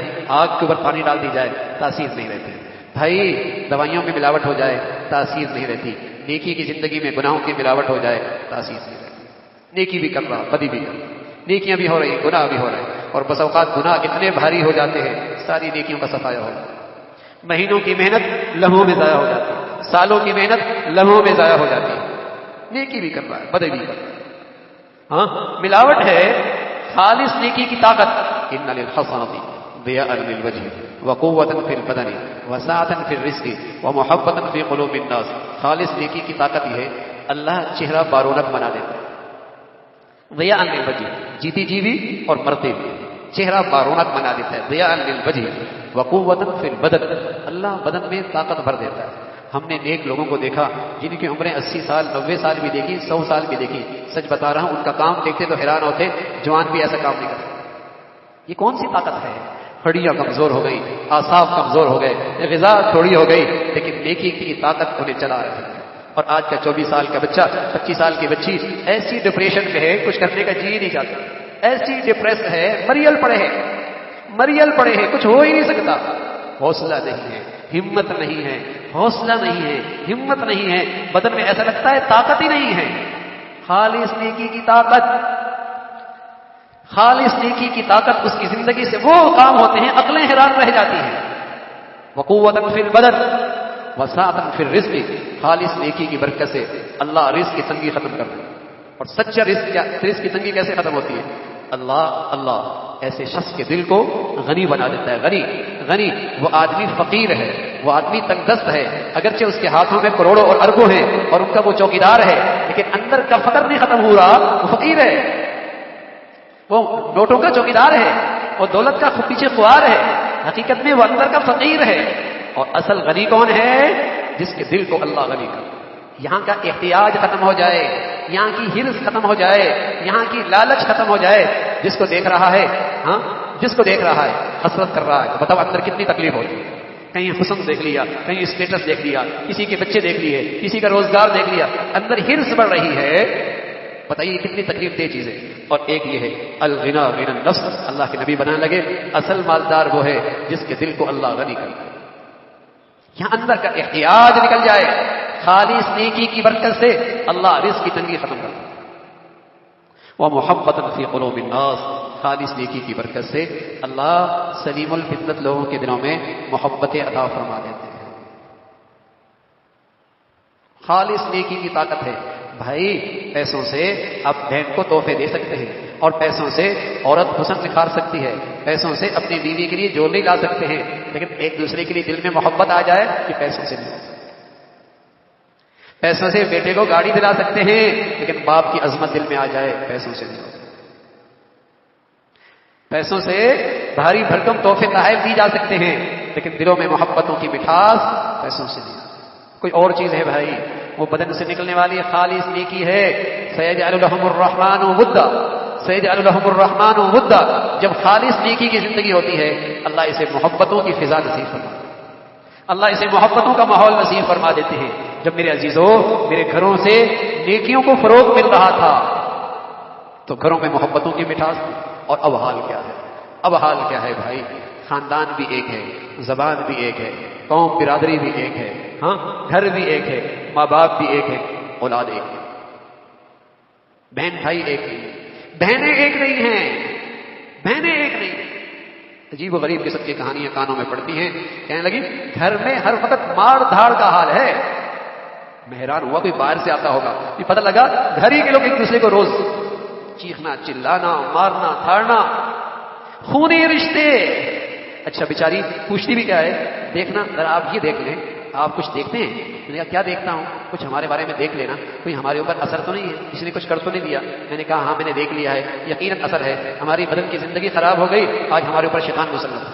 آگ کے اوپر پانی ڈال دی جائے تاثیر نہیں رہتی. بھائی دوائیوں میں ملاوٹ ہو جائے تاثیر نہیں رہتی. نیکی کی زندگی میں گناہوں کی ملاوٹ ہو جائے تاثیر نہیں رہتی. نیکی بھی کر رہا، بدی بھی کر رہا، نیکیاں بھی ہو رہی، گناہ بھی ہو رہے، اور بس اوقات گناہ اتنے بھاری ہو جاتے ہیں ساری نیکیوں کا صفایا ہو جاتا ہے. مہینوں کی محنت لمحوں میں ضائع ہو جاتی ہے، سالوں کی محنت لمحوں میں ضائع ہو جاتی ہے. نیکی بھی کر رہا ہے، بدی بھی کر رہا ہے. ہاں ملاوٹ ہے. خالص نیکی کی طاقت ان للحسنۃ ضیاء للوجہ وقوۃ فی البدن وسعۃ فی الرزق ومحبۃ فی قلوب الناس. خالص نیکی کی طاقت یہ ہے اللہ چہرہ بارونق بنا دیتا ہے. ضیاء للوجہ جیتی جی بھی اور مرتے بھی چہرہ بارونق بنا دیتا ہے. ضیاء للوجہ وقوۃ فی البدن اللہ بدن میں طاقت بھر دیتا ہے. ہم نے نیک لوگوں کو دیکھا جن کی عمریں 80 سال 90 سال بھی دیکھی، 100 سال بھی دیکھی. سچ بتا رہا ہوں ان کا کام دیکھتے تو حیران ہوتے، جوان بھی ایسا کام نہیں کرتے. یہ کون سی طاقت ہے؟ ہڈیاں کمزور ہو گئی، اعصاب کمزور ہو گئے، غذا تھوڑی ہو گئی، لیکن نیکی کی طاقت انہیں چلا رہی ہے. اور آج کا 24 سال کا بچہ، 25 سال کی بچی ایسی ڈپریشن میں ہے کچھ کرنے کا جی نہیں چاہتا، ایسی ڈپریس ہے، مریل پڑے ہیں، کچھ ہو ہی نہیں سکتا. حوصلہ نہیں ہے، ہمت نہیں ہے، حوصلہ نہیں ہے، ہمت نہیں ہے، بدن میں ایسا لگتا ہے طاقت ہی نہیں ہے. خالص نیکی کی طاقت اس کی زندگی سے وہ کام ہوتے ہیں عقلیں حیران رہ جاتی ہیں. وقوۃ فی البدن وسعۃ فی الرزق. خالص نیکی کی برکت سے اللہ رزق کی تنگی ختم کر دے. اور سچا رزق کی تنگی کیسے ختم ہوتی ہے؟ اللہ ایسے شخص کے دل کو غنی بنا دیتا ہے. غنی وہ آدمی فقیر ہے، وہ آدمی تنگ دست ہے، اگرچہ اس کے ہاتھوں میں کروڑوں اور اربوں ہیں اور ان کا وہ چوکیدار ہے، لیکن اندر کا فقر نہیں ختم ہو رہا. وہ فقیر ہے، وہ نوٹوں کا چوکیدار ہے، وہ دولت کا پیچھے خوار ہے، حقیقت میں وہ اندر کا فقیر ہے. اور اصل غنی کون ہے؟ جس کے دل کو اللہ غنی کر. یہاں کا احتیاج ختم ہو جائے، یہاں کی ہرس ختم ہو جائے، یہاں کی لالچ ختم ہو جائے. جس کو دیکھ رہا ہے جس کو دیکھ رہا ہے حسرت کر رہا ہے، تو بتاؤ اندر کتنی تکلیف ہوتی ہے. کہیں حسن دیکھ لیا، کہیں اسٹیٹس دیکھ لیا، کسی کے بچے دیکھ لیے، کسی کا روزگار دیکھ لیا، اندر ہرس بڑھ رہی ہے. بتائیے کتنی تکلیف دہ چیز ہے. اور ایک یہ ہے الغنا غنا النفس، اللہ کے نبی بنانے لگے اصل مالدار وہ ہے جس کے دل کو اللہ غنی کرے، یہاں اندر کا احتیاج نکل جائے. خالص نیکی کی برکت سے اللہ رزق کی تنگی ختم کرتا ہے. وَمُحَبَّةً فِي قُلُوبِ النَّاسِ، خالص نیکی کی برکت سے اللہ سلیم الفطرت لوگوں کے دلوں میں محبت عطا فرما دیتے ہیں. خالص نیکی کی طاقت ہے. بھائی پیسوں سے آپ بہن کو تحفے دے سکتے ہیں، اور پیسوں سے عورت حسن نکھار سکتی ہے، پیسوں سے اپنی بیوی کے لیے جولی لا سکتے ہیں، لیکن ایک دوسرے کے لیے دل میں محبت آ جائے کہ پیسوں سے نہیں. پیسوں سے بیٹے کو گاڑی دلا سکتے ہیں، لیکن باپ کی عظمت دل میں آ جائے پیسوں سے نہیں. پیسوں سے بھاری بھرکم تحفے تحائف دی جا سکتے ہیں، لیکن دلوں میں محبتوں کی مٹھاس پیسوں سے نہیں. کوئی اور چیز ہے بھائی، وہ بدن سے نکلنے والی خالص نیکی ہے. سيجعل لهم الرحمن ودا، سيجعل لهم الرحمن ودا. جب خالص نیکی کی زندگی ہوتی ہے اللہ اسے محبتوں کی فضا نصیب فرما، اللہ اسے محبتوں کا ماحول نصیب فرما دیتے ہیں. جب میرے عزیزوں میرے گھروں سے نیکیوں کو فروغ مل رہا تھا تو گھروں میں محبتوں کی مٹھاس تھی. اور اب حال کیا ہے؟ اب حال کیا ہے بھائی؟ خاندان بھی ایک ہے، زبان بھی ایک ہے، قوم برادری بھی ایک ہے، گھر بھی ایک ہے، ماں باپ بھی ایک ہے، اولاد ایک ہے، بہن بھائی ایک نہیں، بہنیں ایک نہیں ہیں، بہنیں ایک نہیں. عجیب و غریب قسم کی کہانیاں کانوں میں پڑتی ہیں. کہنے لگی گھر میں ہر وقت مار دھاڑ کا حال ہے. میں حیران ہوا، کوئی باہر سے آتا ہوگا، یہ پتہ لگا گھر ہی کے لوگ ایک دوسرے کو روز چیخنا چلانا مارنا دھاڑنا، خونی رشتے. اچھا بیچاری پوچھتی بھی کیا ہے؟ دیکھنا ذرا آپ یہ دیکھ لیں، آپ کچھ دیکھتے ہیں؟ میں نے کہا کیا دیکھتا ہوں؟ کچھ ہمارے بارے میں دیکھ لینا، کوئی ہمارے اوپر اثر تو نہیں ہے، کسی نے کچھ کر تو نہیں دیا؟ میں نے کہا ہاں میں نے دیکھ لیا ہے، یقیناً اثر ہے. ہماری بدن کی زندگی خراب ہو گئی، آج ہمارے اوپر شیطان مسلط ہے.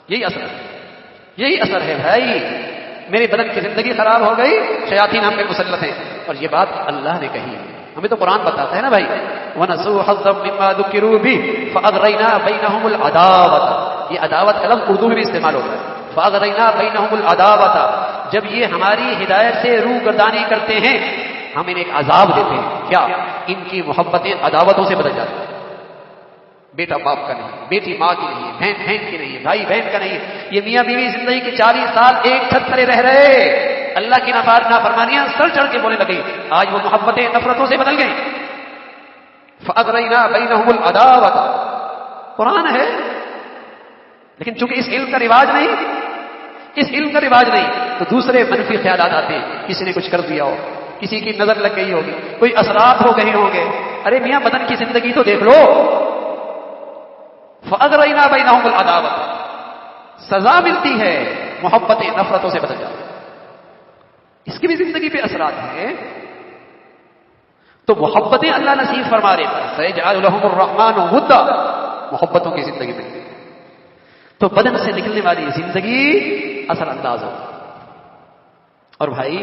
یہی اثر ہے، یہی اثر ہے بھائی. میری بدن کی زندگی خراب ہو گئی، شیاطین ہم پہ مسلط ہیں. اور یہ بات اللہ نے کہی ہے، ہمیں تو قرآن بتاتا ہے نا بھائی. وَنَسُوا حَظًّا مِّمَّا ذُكِّرُوا بِهِ فَأَغْرَيْنَا بَيْنَهُمُ الْعَدَاوَةَ. یہ عداوت کا لفظ اردو میں بھی استعمال ہوتا ہے. فَأَغْرَيْنَا بَيْنَهُمُ الْعَدَاوَةَ. جب یہ ہماری ہدایت سے روگردانی کرتے ہیں ہم انہیں ایک عذاب دیتے ہیں. کیا؟ ان کی محبتیں عداوتوں سے بدل جاتی ہیں. بیٹا باپ کا نہیں، بیٹی ماں کی نہیں، بہن بہن کی نہیں، بھائی بہن کا نہیں. یہ میاں بیوی زندگی کے 40 سال ایک چھت تلے رہ رہے، اللہ کی نافرمانیاں سر چڑھ کے بولنے لگی، آج وہ محبتیں نفرتوں سے بدل گئی. فَأَغْرَيْنَا بَيْنَهُمُ الْعَدَاوَةَ. قرآن ہے، لیکن چونکہ اس علم کا رواج نہیں، اس علم کا رواج نہیں تو دوسرے منفی خیالات آتے ہیں. کسی نے کچھ کر دیا ہو، کسی کی نظر لگ گئی ہوگی، کوئی اثرات ہو گئے ہوں گے. ارے میاں بدن کی زندگی تو دیکھ لو. فَأَغْرَيْنَا بَيْنَهُمُ الْعَدَاوَةَ. سزا ملتی ہے، محبتیں نفرتوں سے بدل جاتی ہیں. اس کی بھی زندگی پہ اثرات ہیں. تو محبتیں اللہ نصیب فرما دیتا ہے. سَيَجْعَلُ لَهُمُ الرَّحْمَنُ وُدًّا. محبتوں کی زندگی میں تو بدن سے نکلنے والی زندگی اثر انداز ہو. اور بھائی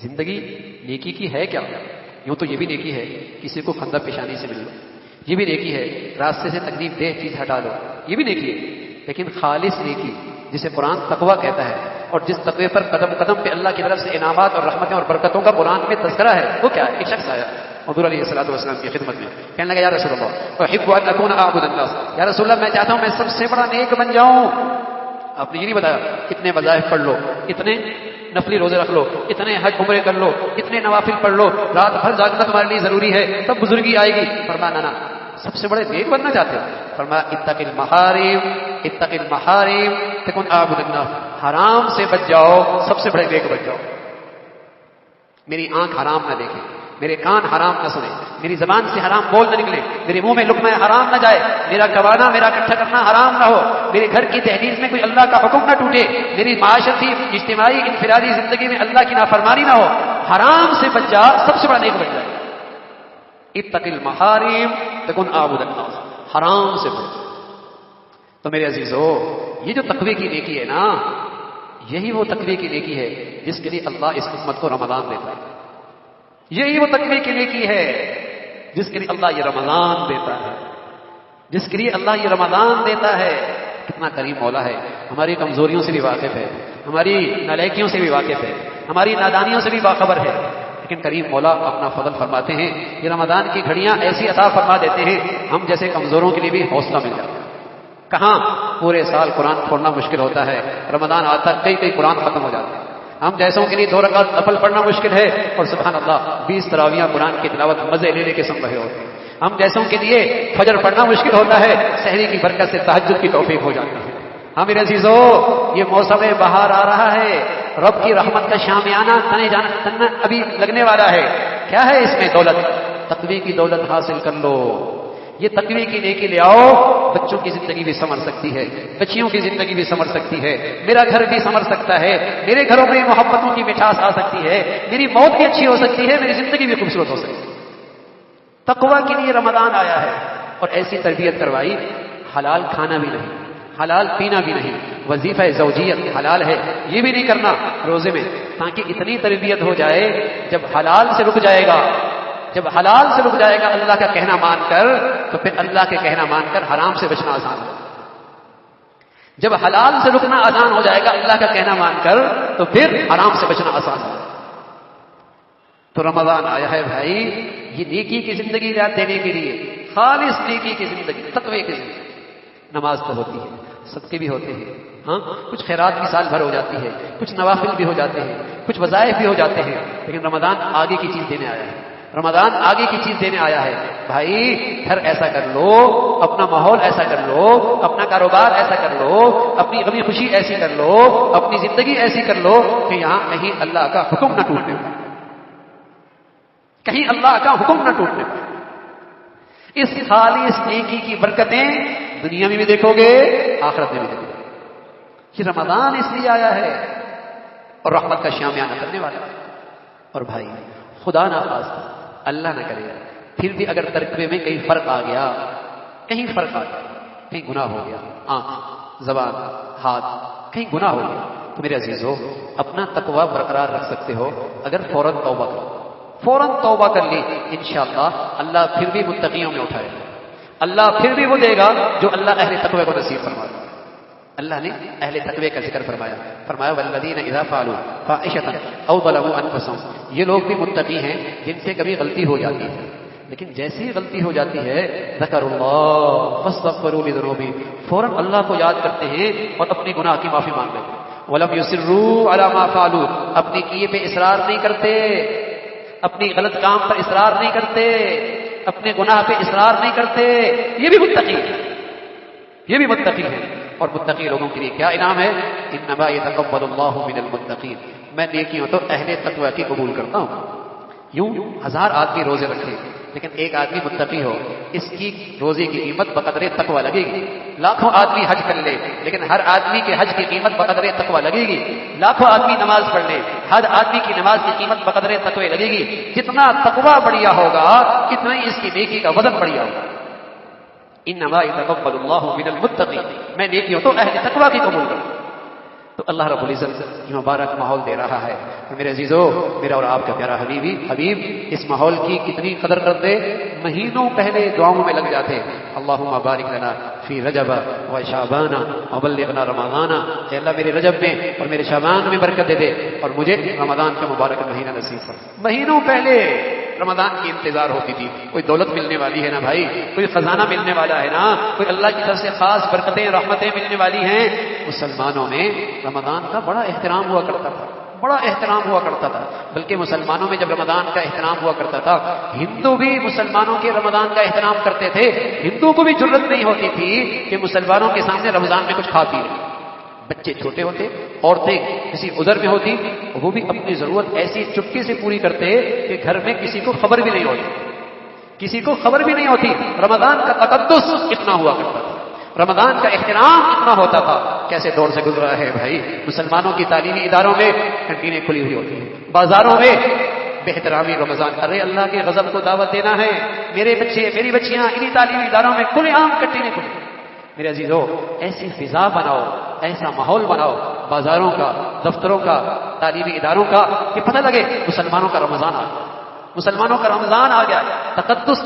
زندگی نیکی کی ہے کیا؟ یوں تو یہ بھی نیکی ہے کسی کو خندہ پیشانی سے مل لو، یہ بھی نیکی ہے راستے سے تکلیف دہ چیز ہٹا لو، یہ بھی نیکی ہے. لیکن خالص نیکی جسے قرآن تقویٰ کہتا ہے، اور جس تقوی پر قدم قدم پہ اللہ کی طرف سے انعامات اور رحمتیں اور برکتوں کا قرآن میں تذکرہ ہے، وہ کیا ہے؟ ایک شخص آیا حضور علیہ الصلوۃ والسلام کی خدمت میں، کہنے لگا یا رسول اللہ احب ان اکون اعبد الناس. یا رسول اللہ میں چاہتا ہوں میں سب سے بڑا نیک بن جاؤں. آپ نے یہ نہیں بتایا اتنے وظائف پڑھ لو، اتنے نفلی روزے رکھ لو، اتنے حج عمرے کر لو، اتنے نوافل پڑھ لو، رات بھر جاگنا تمہارے لیے ضروری ہے، تب بزرگی آئے گی. فرمایا نا سب سے بڑے نیک بننا چاہتے ہو؟ فرمایا اتق المحارم، اتق المحارم تکن اعبد الناس. حرام سے بچ جاؤ، سب سے بڑے نیک بن جاؤ. میری آنکھ حرام نہ دیکھے، میرے کان حرام نہ سنے، میری زبان سے حرام بول نہ نکلے، میرے منہ میں لقمہ حرام نہ جائے، میرا گوانا میرا اکٹھا کرنا حرام نہ ہو، میرے گھر کی دہلیز میں کوئی اللہ کا حکم نہ ٹوٹے، میری معاشرتی اجتماعی انفرادی زندگی میں اللہ کی نافرمانی نہ ہو. حرام سے بچ جا، سب سے بڑا نیک بن جائے. اتق المحارم تکن اعبد الناس. حرام سے بچ. تو میرے عزیزو یہ جو تقوی کی نیکی ہے نا، یہی وہ تقوی کی نیکی ہے جس کے لیے اللہ اس امت کو رمضان دیتا ہے. یہی وہ تقوی کی نیکی ہے جس کے لیے اللہ یہ رمضان دیتا ہے، جس کے لیے اللہ یہ رمضان دیتا ہے. کتنا کریم مولا ہے، ہماری کمزوریوں سے بھی واقف ہے، ہماری نالائکیوں سے بھی واقف ہے، ہماری نادانیوں سے بھی باخبر ہے، لیکن کریم مولا اپنا فضل فرماتے ہیں. یہ رمضان کی گھڑیاں ایسی عطا فرما دیتے ہیں ہم جیسے کمزوروں کے لیے بھی حوصلہ مل جاتا ہے. کہاں پورے سال قرآن پڑھنا مشکل ہوتا ہے، رمضان آتا کئی قرآن ختم ہو جاتے ہیں. ہم جیسوں کے لیے 2 رکعت نفل پڑھنا مشکل ہے اور سبحان اللہ 20 تراویحاں قرآن کی تلاوت مزے لے کے سن رہے ہوتے ہیں. ہم جیسوں کے لیے فجر پڑھنا مشکل ہوتا ہے، سحری کی برکت سے تہجد کی توفیق ہو جاتی ہے. ہاں میرے عزیزو، یہ موسم بہار آ رہا ہے، رب کی رحمت کا شامیانہ تن ابھی لگنے والا ہے. کیا ہے اس میں دولت؟ تقوی کی دولت حاصل کر لو. یہ تقوی کی نیکی لے آؤ، بچوں کی زندگی بھی سنور سکتی ہے، بچیوں کی زندگی بھی سنور سکتی ہے، میرا گھر بھی سنور سکتا ہے، میرے گھروں میں محبتوں کی مٹھاس آ سکتی ہے، میری موت بھی اچھی ہو سکتی ہے، میری زندگی بھی خوبصورت ہو سکتی ہے. تقوی کے لیے رمضان آیا ہے اور ایسی تربیت کروائی، حلال کھانا بھی نہیں، حلال پینا بھی نہیں، وظیفہ زوجیت حلال ہے یہ بھی نہیں کرنا روزے میں، تاکہ اتنی تربیت ہو جائے جب حلال سے رک جائے گا، جب حلال سے رک جائے گا اللہ کا کہنا مان کر، تو پھر اللہ کے کہنا مان کر حرام سے بچنا آسان ہے. جب حلال سے رکنا آسان ہو جائے گا اللہ کا کہنا مان کر، تو پھر حرام سے بچنا آسان ہے. تو رمضان آیا ہے بھائی یہ نیکی کی زندگی یاد دینے کے لیے، خالص نیکی کی زندگی، تقوی کی زندگی. نماز تو ہوتی ہے، صدقے بھی ہوتے ہیں، ہاں کچھ خیرات بھی سال بھر ہو جاتی ہے، کچھ نوافل بھی ہو جاتے ہیں، کچھ وظائف بھی ہو جاتے ہیں، لیکن رمضان آگے کی چیز دینے آیا ہے. رمضان آگے کی چیز دینے آیا ہے. بھائی گھر ایسا کر لو، اپنا ماحول ایسا کر لو، اپنا کاروبار ایسا کر لو، اپنی غمی خوشی ایسی کر لو، اپنی زندگی ایسی کر لو کہ یہاں کہیں اللہ کا حکم نہ ٹوٹنے پائے، کہیں اللہ کا حکم نہ ٹوٹنے پائے. اس خالص نیکی کی برکتیں دنیا میں بھی دیکھو گے، آخرت میں بھی دیکھو گے. یہ رمضان اس لیے آیا ہے اور رحمت کا شامیانہ کرنے والا ہے. اور بھائی خدا نہ خواستہ، اللہ نہ کرے، پھر بھی اگر ترکیبے میں کہیں فرق آ گیا، کہیں فرق آ گیا، کہیں گناہ ہو گیا، آنکھ، زبان، ہاتھ، کہیں گناہ ہو گیا، تو میرے عزیزو اپنا تقوی برقرار رکھ سکتے ہو اگر فوراً توبہ کرو. فوراً توبہ کر لی، انشاءاللہ اللہ پھر بھی متقیوں میں اٹھائے گا. اللہ پھر بھی وہ دے گا جو اللہ اہل تقوی کو نصیب فرمائے. اللہ نے اہل تقوی کا ذکر فرمایا والذین اذا فعلوا فاحشۃ او ظلموا انفسهم. یہ لوگ بھی متقی ہیں جن سے کبھی غلطی ہو جاتی ہے، لیکن جیسی ہی غلطی ہو جاتی ہے ذکر اللہ فاستغفروا لذنوبہم، فوراً اللہ کو یاد کرتے ہیں اور اپنے گناہ کی معافی مانگ لیتے ہیں. ولم یصروا علی ما فعلوا، اپنی کیے پہ اصرار نہیں کرتے، اپنی غلط کام پر اصرار نہیں کرتے، اپنے گناہ پہ اصرار نہیں کرتے. یہ بھی متقی ہے، یہ بھی متقی ہے. اور متقی لوگوں کے لیے کیا انعام ہے؟ انما یتقبل اللہ من المتقین، میں نیکیوں تو اہل تقوی کی قبول کرتا ہوں. یوں 1000 آدمی روزے رکھے لیکن ایک آدمی متقی ہو، اس کی روزے کی قیمت بقدر تقوی لگے گی. لاکھوں آدمی حج کر لے لیکن ہر آدمی کے حج کی قیمت بقدر تقوی لگے گی. لاکھوں آدمی نماز پڑھ لے، ہر آدمی کی نماز کی قیمت بقدر تقوی لگے گی. جتنا تقوی بڑھیا ہوگا اتنا ہی اس کی نیکی کا وزن بڑھیا ہوگا. انما یتقبل اللہ من المتقین، میں نیکیوں تو اہل تقوی کی قبول کروں. تو اللہ رب العزت یہ مبارک ماحول دے رہا ہے. میرے عزیزو، میرا اور آپ کا پیارا حبیب اس ماحول کی کتنی قدر کرتے، مہینوں پہلے دعاؤں میں لگ جاتے. اللہم بارک لنا فی رجب و شعبان وبلغنا رمضان. اے اللہ میرے رجب میں اور میرے شعبان میں برکت دے دے اور مجھے رمضان کا مبارک مہینہ نصیب فرما. مہینوں پہلے رمضان کی انتظار ہوتی تھی. کوئی دولت ملنے والی ہے نا بھائی، کوئی خزانہ ملنے والا ہے نا، کوئی اللہ کی طرف سے خاص برکتیں رحمتیں ملنے والی ہیں. مسلمانوں میں رمضان کا بڑا احترام ہوا کرتا تھا، بڑا احترام ہوا کرتا تھا. بلکہ مسلمانوں میں جب رمضان کا احترام ہوا کرتا تھا، ہندو بھی مسلمانوں کے رمضان کا احترام کرتے تھے. ہندو کو بھی جرت نہیں ہوتی تھی کہ مسلمانوں کے سامنے رمضان میں کچھ کھا پی لیں. بچے چھوٹے ہوتے، عورتیں کسی عذر میں ہوتی، وہ بھی اپنی ضرورت ایسی چپکے سے پوری کرتے کہ گھر میں کسی کو خبر بھی نہیں ہوتی، کسی کو خبر بھی نہیں ہوتی. رمضان کا تقدس اتنا ہوا کرتا تھا، رمضان کا احترام اتنا ہوتا تھا. کیسے دور سے گزرا ہے بھائی. مسلمانوں کی تعلیمی اداروں میں کینٹینیں کھلی ہوئی ہوتی ہیں، بازاروں میں بہترامی رمضان. ارے اللہ کے غضب کو دعوت دینا ہے، میرے بچے میری بچیاں انہی تعلیمی اداروں میں کھلے عام کینٹینیں کھلی. میرے عزیزو ایسی فضا بناؤ، ایسا ماحول بناؤ بازاروں کا، دفتروں کا، تعلیمی اداروں کا، کہ پتہ لگے مسلمانوں کا رمضان آ گیا، مسلمانوں کا رمضان آ گیا۔ تقدس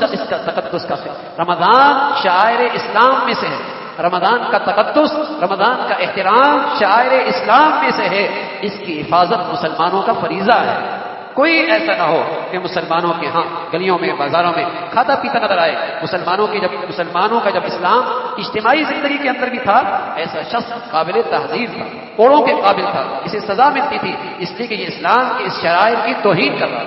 کا رمضان شاعر اسلام میں سے ہے، رمضان کا تقدس، رمضان کا احترام شاعر اسلام میں سے ہے، اس کی حفاظت مسلمانوں کا فریضہ ہے۔ کوئی ایسا نہ ہو کہ مسلمانوں کے ہاں گلیوں میں، بازاروں میں کھاتا پیتا نظر آئے۔ مسلمانوں کا جب اسلام اجتماعی زندگی کے اندر بھی تھا، ایسا شخص قابل تہذیب تھا، کوڑوں کے قابل تھا، اسے سزا ملتی تھی، اس لیے کہ یہ اسلام کے اس شرائع کی توہین کر رہا،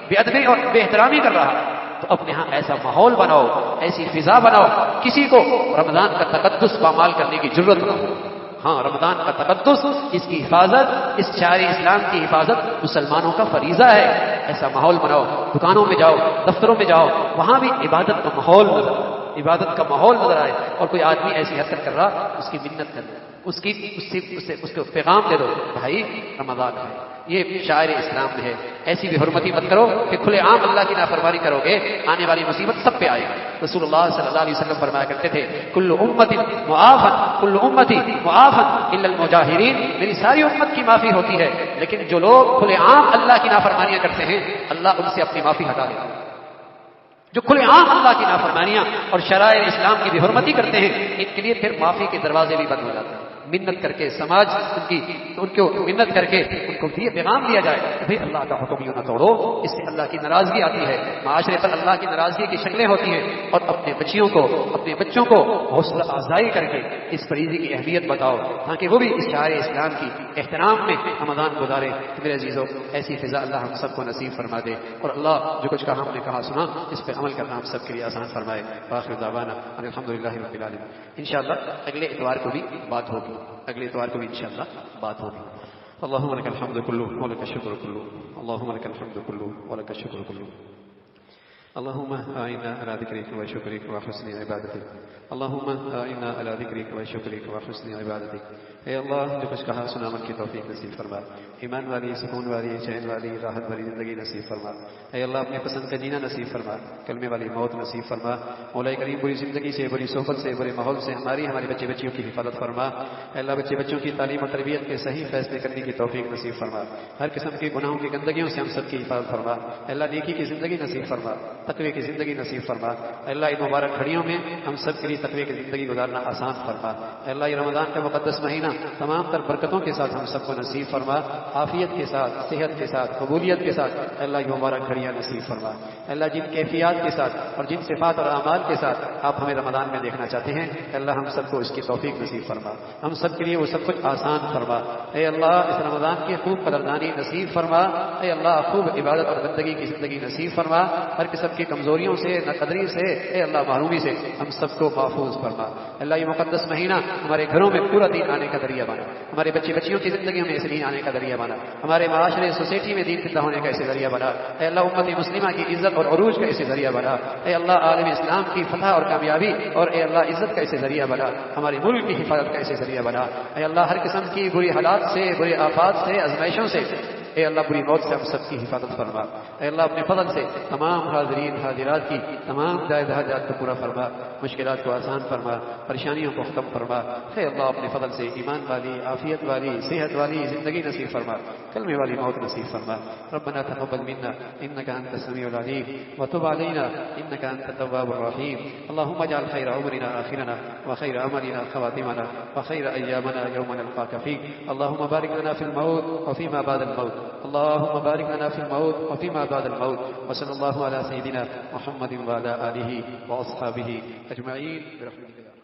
بے ادبی اور بے احترامی کر رہا۔ تو اپنے ہاں ایسا ماحول بناؤ، ایسی فضا بناؤ، کسی کو رمضان کا تقدس پامال کرنے کی ضرورت نہ ہو۔ ہاں، رمضان کا تقدس، اس کی حفاظت، اس شاعر اسلام کی حفاظت مسلمانوں کا فریضہ ہے۔ ایسا ماحول بناؤ، دکانوں میں جاؤ، دفتروں میں جاؤ، وہاں بھی عبادت کا ماحول نظر آئے، عبادت کا ماحول نظر آئے، اور کوئی آدمی ایسی حرکت کر رہا، اس کی منت کر دو، اس کو پیغام دے دو، بھائی رمضان ہے، یہ شاعر اسلام میں ہے، ایسی بھی حرمتی مت کرو کہ کھلے عام اللہ کی نافرمانی کرو گے، آنے والی مصیبت سب پہ آئے گی۔ رسول اللہ صلی اللہ علیہ وسلم فرمایا کرتے تھے، کل امتی معافن، کل امتی معافن الا المجاہرین، میری ساری امت کی معافی ہوتی ہے، لیکن جو لوگ کھلے عام اللہ کی نافرمانیاں کرتے ہیں، اللہ ان سے اپنی معافی ہٹا لیتا ہے۔ جو کھلے عام اللہ کی نافرمانیاں اور شرائع اسلام کی بھی حرمتی کرتے ہیں، ان کے لیے پھر معافی کے دروازے بھی بند ہو جاتے ہیں۔ منت کر کے سماج ان کو منت کر کے ان کو یہ پیغام دیا جائے کہ بھئی اللہ کا حکم یوں نہ توڑو، اس سے اللہ کی ناراضگی آتی ہے، معاشرے پر اللہ کی ناراضگی کی شکلیں ہوتی ہیں، اور اپنے بچوں کو حوصلہ افزائی کر کے اس فریضے کی اہمیت بتاؤ، تاکہ وہ بھی اس شاعر اسلام کی احترام میں رمضان گزارے۔ میرے عزیزوں، ایسی فضا اللہ ہم سب کو نصیب فرما دے، اور اللہ جو کچھ کہا ہم نے کہا سنا، اس پہ عمل کرنا ہم سب کے لیے آسان فرمائے۔ آخر دعوانا الحمدللہ رب العالمین۔ انشاءاللہ اگلے اتوار کو بھی بات ہوگی، اگلے اتوار کو بھی انشاءاللہ بات ہوگی۔ اللہم لک الحمد کلہ ولک الشکر کلہ، اللہم لک الحمد کلہ ولک الشکر کلہ۔ اللہم اعنا علی ذکرک و شکرک و حسن عبادتک، اللہم اعنا علی ذکرک و شکرک و حسن عبادتک۔ اے اللہ، جو کچھ کہا سنا عمل کی توفیق نصیب فرما، ایمان والی، سکون والی، چین والی، راحت والی زندگی نصیب فرما۔ اے اللہ، اپنے پسند کا جینا نصیب فرما، کلمے والی موت نصیب فرما۔ مولا کریم، بری زندگی سے، بری صحبت سے، برے ماحول سے ہمارے بچے بچیوں کی حفاظت فرما۔ اے اللہ، بچے بچوں کی تعلیم و تربیت کے صحیح فیصلے کرنے کی توفیق نصیب فرما۔ ہر قسم کے گناہوں کی گندگیوں سے ہم سب کی حفاظت فرما۔ اے اللہ، نیکی کی زندگی نصیب فرما، تقوی کی زندگی نصیب فرما۔ اے اللہ، ان مبارک گھڑیوں میں ہم سب کے لیے تقوی کی زندگی گزارنا آسان فرما۔ اے اللہ، یہ رمضان کا مقدس مہینہ تمام تر برکتوں کے ساتھ ہم سب کو نصیب فرما، عافیت کے ساتھ، صحت کے ساتھ، قبولیت کے ساتھ۔ اے اللہ، یہ مبارک گھڑیاں نصیب فرما۔ اے اللہ، جن کیفیات کے ساتھ اور جن صفات اور اعمال کے ساتھ آپ ہمیں رمضان میں دیکھنا چاہتے ہیں، اے اللہ ہم سب کو اس کی توفیق نصیب فرما، ہم سب کے لیے وہ سب کچھ آسان فرما۔ اے اللہ، اس رمضان کی خوب قدردانی نصیب فرما۔ اے اللہ، خوب عبادت اور بندگی کی زندگی نصیب فرما۔ ہر قسم کی کمزوریوں سے، ناقدری سے، اے اللہ محرومی سے ہم سب کو محفوظ فرما۔ اللہ، یہ مقدس مہینہ ہمارے گھروں میں پورا دین آنے کا ذریعہ بنا، ہمارے بچے بچیوں کی زندگیوں میں اسے دین آنے کا ذریعہ بنا، ہمارے معاشرے سوسائٹی میں دین زندہ ہونے کا اسے ذریعہ بنا۔ اے اللہ، امت مسلمہ کی عزت اور عروج کا اسے ذریعہ بنا۔ اے اللہ، عالم اسلام کی فتح اور کامیابی اور اے اللہ عزت کا اسے ذریعہ بنا، ہمارے ملک کی حفاظت کا اسے ذریعہ بنا۔ اے اللہ، ہر قسم کی بری حالات سے، برے آفات سے، آزمائشوں سے، اے اللہ بری موت سے ہم سب کی حفاظت فرما۔ اے اللہ، اپنے فضل سے تمام حاضرین حاضرات کی تمام جائز حاجات کو پورا فرما، مشکلات کو آسان فرما، پریشانیوں کو ختم فرما۔ اے اللہ، اپنے فضل سے ایمان والی، عافیت والی، صحت والی زندگی نصیب فرما، کلمے والی موت نصیب فرما۔ ربنا تقبل منا انك انت السميع العليم وتب علينا انك انت التواب الرحيم. اللهم اجعل خير عمرنا اخرنا وخير عملنا خواتمنا وخير ايامنا يوم نلقاك فيه. اللهم بارك لنا في الموت وفيما بعد الموت، اللهم بارك لنا في الموت وفيما بعد الموت. وصلى الله على سيدنا محمد وعلى آله وأصحابه أجمعين برحمتك.